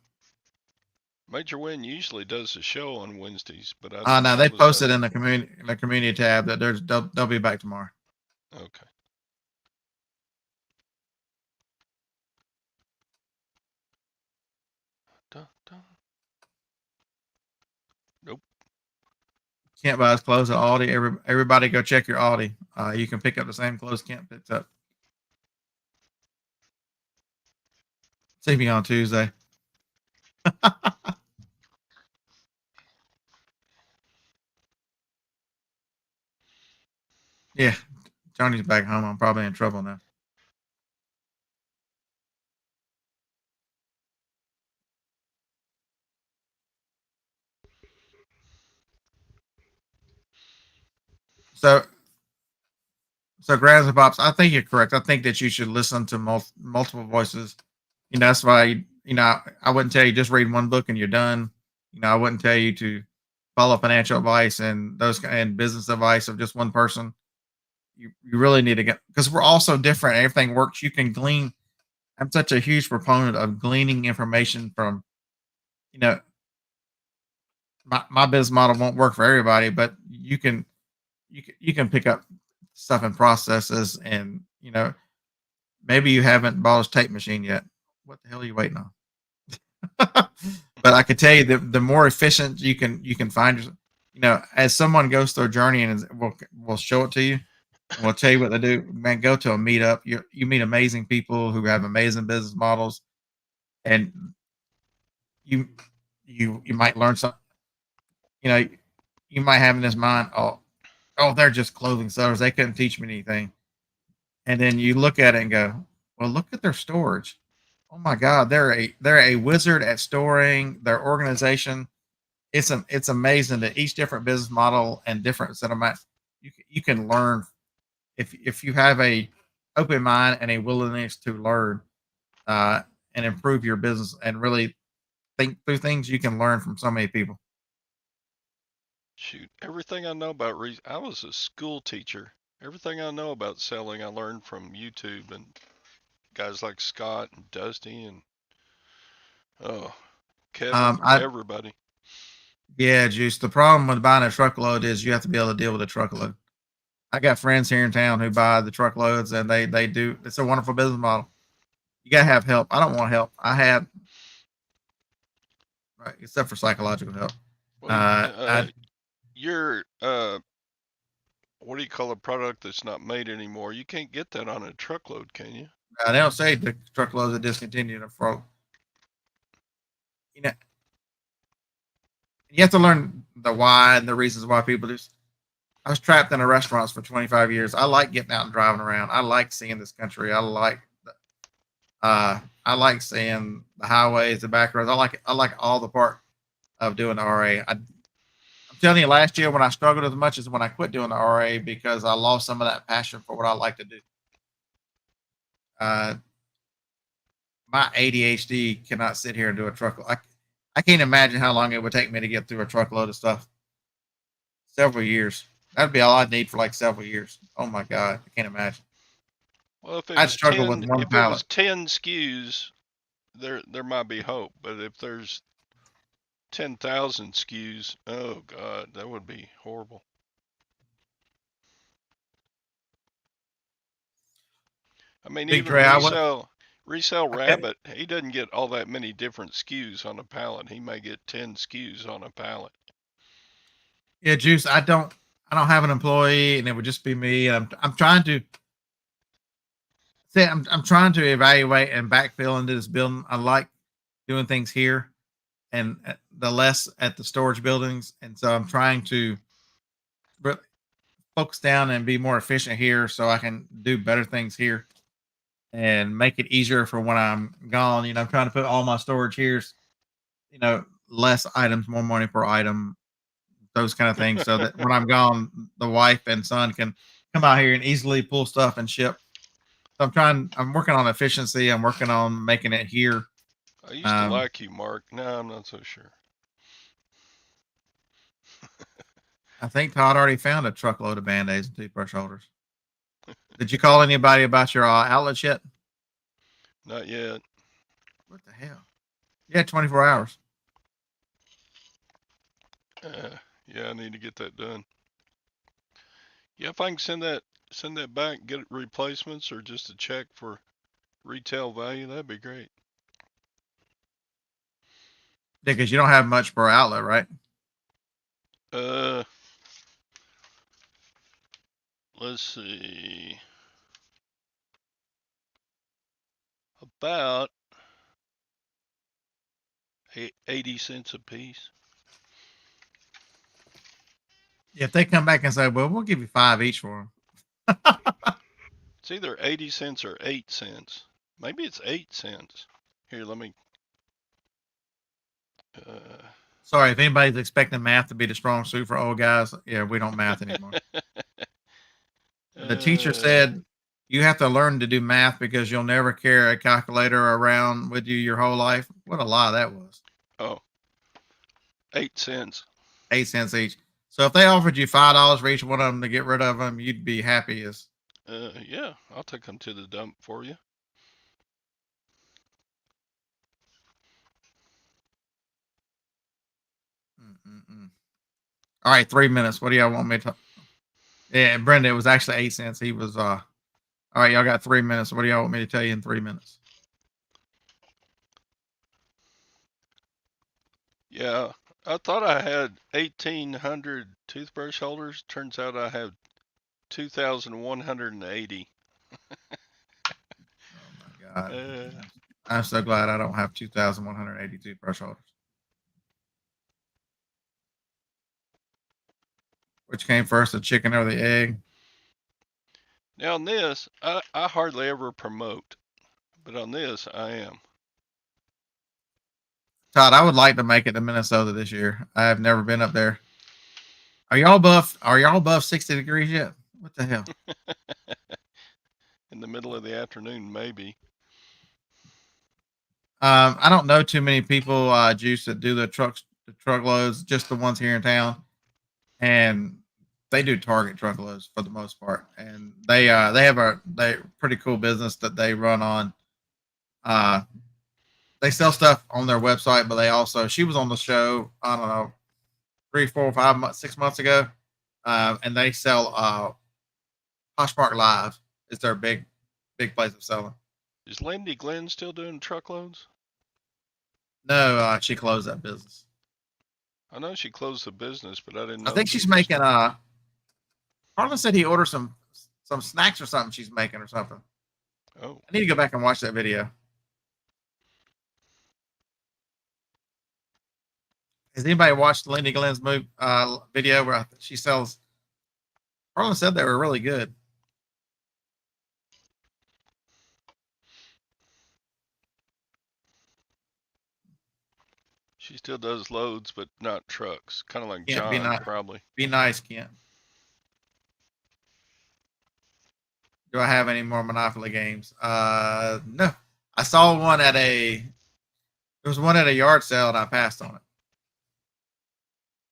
E: Major Win usually does a show on Wednesdays, but
C: No, they posted in the community tab that they'll be back tomorrow.
E: Okay. Dun, dun. Nope.
C: Can't buy his clothes at Aldi. Everybody go check your Aldi. You can pick up the same clothes Kent picked up. See me on Tuesday. Yeah, Johnny's back home. I'm probably in trouble now. So Graz and Pops, I think you're correct. I think that you should listen to multiple voices. You know, that's why, I wouldn't tell you just read one book and you're done. I wouldn't tell you to follow financial advice and business advice of just one person. You really need to get, because we're all so different. Everything works. You can glean. I'm such a huge proponent of gleaning information from you know, my business model won't work for everybody, but you can pick up stuff and processes, and maybe you haven't bought a tape machine yet. What the hell are you waiting on? But I could tell you the more efficient you can find yourself, as someone goes through a journey and we'll show it to you and we'll tell you what they do. Man, go to a meetup. You meet amazing people who have amazing business models, and you you might learn something. You know, you might have in this mind, oh, they're just clothing sellers. They couldn't teach me anything. And then you look at it and go, well, look at their storage. Oh my God, they're a wizard at storing their organization. It's amazing that each different business model and different set of mind, you can learn if you have a open mind and a willingness to learn, uh, and improve your business and really think through things. You can learn from so many people.
E: Shoot, everything I know about I was a school teacher. Everything I know about selling, I learned from YouTube and guys like Scott and Dusty and oh, Kevin,
C: I
E: everybody.
C: Yeah, Juice. The problem with buying a truckload is you have to be able to deal with a truckload. I got friends here in town who buy the truckloads, and they do. It's a wonderful business model. You gotta have help. I don't want help. I have, right, except for psychological help.
E: Well,
C: I
E: you're what do you call a product that's not made anymore? You can't get that on a truckload, can you?
C: they don't say the truckloads are discontinued for, you know. You have to learn the why and the reasons why people do. I was trapped in a restaurants for 25 years. I like getting out and driving around. I like seeing this country. I like seeing the highways, the back roads. I like all the part of doing the RA. I'm telling you, last year when I struggled as much as when I quit doing the RA because I lost some of that passion for what I like to do. Uh, my ADHD cannot sit here and do a truckload. I can't imagine how long it would take me to get through a truckload of stuff. Several years. That'd be all I'd need for like several years. Oh my God, I can't imagine.
E: Well, if it
C: I'd
E: was
C: struggle with
E: 10,
C: one
E: if it
C: pallet.
E: was 10 SKUs, there might be hope. But if there's 10,000 SKUs, oh God, that would be horrible. I mean,
C: Big
E: even
C: Dre, I would.
E: Resell
C: Okay.
E: Rabbit, he doesn't get all that many different SKUs on a pallet. He may get 10 SKUs on a pallet.
C: Yeah, Juice. I don't have an employee, and it would just be me. And I'm trying to say I'm trying to evaluate and backfill into this building. I like doing things here, and the less at the storage buildings. And so I'm trying to really focus down and be more efficient here, so I can do better things here and make it easier for when I'm gone. I'm trying to put all my storage here. Less items, more money per item, those kind of things, so that when I'm gone, the wife and son can come out here and easily pull stuff and ship. So I'm working on efficiency. I'm working on making it here.
E: I used to
C: Um,
E: like you, Mark. Now I'm not so sure.
C: I think Todd already found a truckload of band-aids and toothbrush holders. Did you call anybody about your outlet yet?
E: Not yet.
C: What the hell? Yeah, 24 hours.
E: Yeah, I need to get that done. Yeah, if I can send that back, get replacements or just a check for retail value, that'd be great.
C: Because you don't have much per outlet, right?
E: Uh, let's see. About 80 cents a piece.
C: If they come back and say, "Well, we'll give you 5 each for them,"
E: It's either 80 cents or 8 cents. Maybe it's 8 cents. Here, let me. Uh,
C: sorry, if anybody's expecting math to be the strong suit for old guys, yeah, we don't math anymore. The teacher
E: uh,
C: said you have to learn to do math because you'll never carry a calculator around with you your whole life. What a lie that was.
E: oh, 8 cents.
C: 8 cents each. So if they offered you $5 for each one of them to get rid of them, you'd be happy as.
E: Yeah, I'll take them to the dump for you.
C: Mm-mm-mm. All right, 3 minutes. What do y'all want me to? Yeah, Brenda, it was actually 8 cents. He was All right, y'all got 3 minutes. What do y'all want me to tell you in 3 minutes?
E: Yeah, I thought I had 1,800 toothbrush holders. Turns out I have 2,180.
C: Oh my God.
E: Uh,
C: I'm so glad I don't have 2,182 brush holders. Which came first, the chicken or the egg?
E: Now on this, I hardly ever promote, but on this I am.
C: Todd, I would like to make it to Minnesota this year. I have never been up there. Are y'all above 60 degrees yet? What the hell?
E: In the middle of the afternoon, maybe.
C: I don't know too many people, Juice, that do the truckloads, just the ones here in town. And they do Target truckloads for the most part. And they have a pretty cool business that they run on. They sell stuff on their website, but they also, she was on the show, I don't know, 3, 4, 5 months, 6 months ago. And they sell Poshmark Live is their big place of selling.
E: Is Lindy Glenn still doing truckloads?
C: No, she closed that business.
E: I know she closed the business, but I didn't
C: I
E: know
C: think
E: she
C: she's
E: was
C: making Harlan said he ordered some snacks or something she's making or something.
E: Oh,
C: I need to go back and watch that video. Has anybody watched Lindy Glenn's video where she sells? Harlan said they were really good.
E: she still does loads, but not trucks. Kind of like
C: Kent,
E: John, probably.
C: be nice, Kent. Do I have any more Monopoly games? No. I saw one there was one at a yard sale and I passed on it.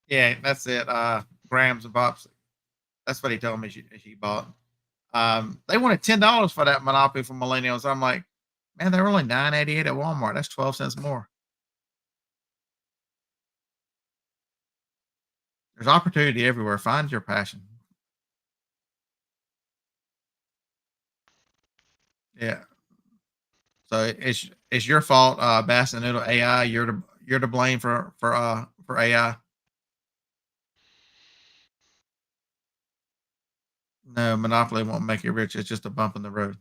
C: Yeah, that's it. Grams and Pops. That's what he told me she bought. They wanted $10 for that Monopoly for millennials. I'm like, man, they were only $9.88 at Walmart. That's 12 cents more. There's opportunity everywhere. Find your passion. Yeah. So it's your fault, Bass and Noodle AI. You're to blame for AI. No, Monopoly won't make you rich. It's just a bump in the road.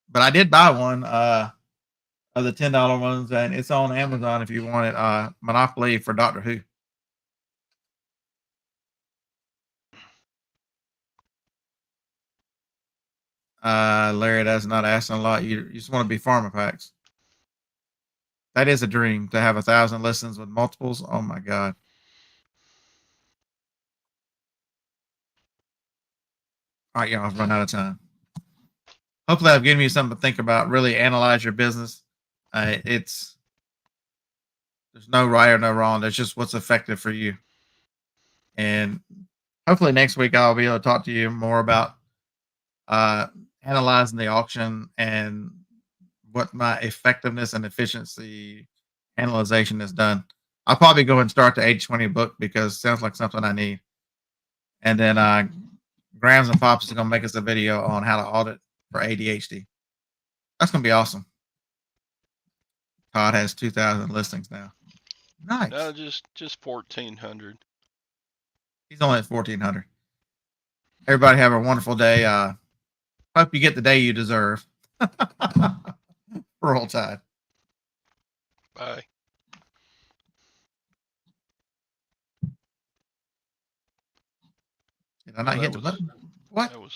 C: But I did buy one of the $10 ones, and it's on Amazon if you want it. Monopoly for Doctor Who. Larry, that's not asking a lot. You just want to be pharma packs. That is a dream to have 1,000 listens with multiples. Oh my God. All right, y'all, I've run out of time. Hopefully, I've given you something to think about. Really analyze your business. There's no right or no wrong. There's just what's effective for you. And hopefully, next week I'll be able to talk to you more about analyzing the auction and what my effectiveness and efficiency analyzation has done. I'll probably go and start the 80/20 book because it sounds like something I need. And then Grams and Pops is going to make us a video on how to audit for ADHD. That's going to be awesome. Todd has 2,000 listings now. Nice.
E: No, just 1,400.
C: He's only at 1,400. Everybody have a wonderful day. Hope you get the day you deserve. Roll Tide.
E: Bye.
C: Did I not hit the button? What?
E: That was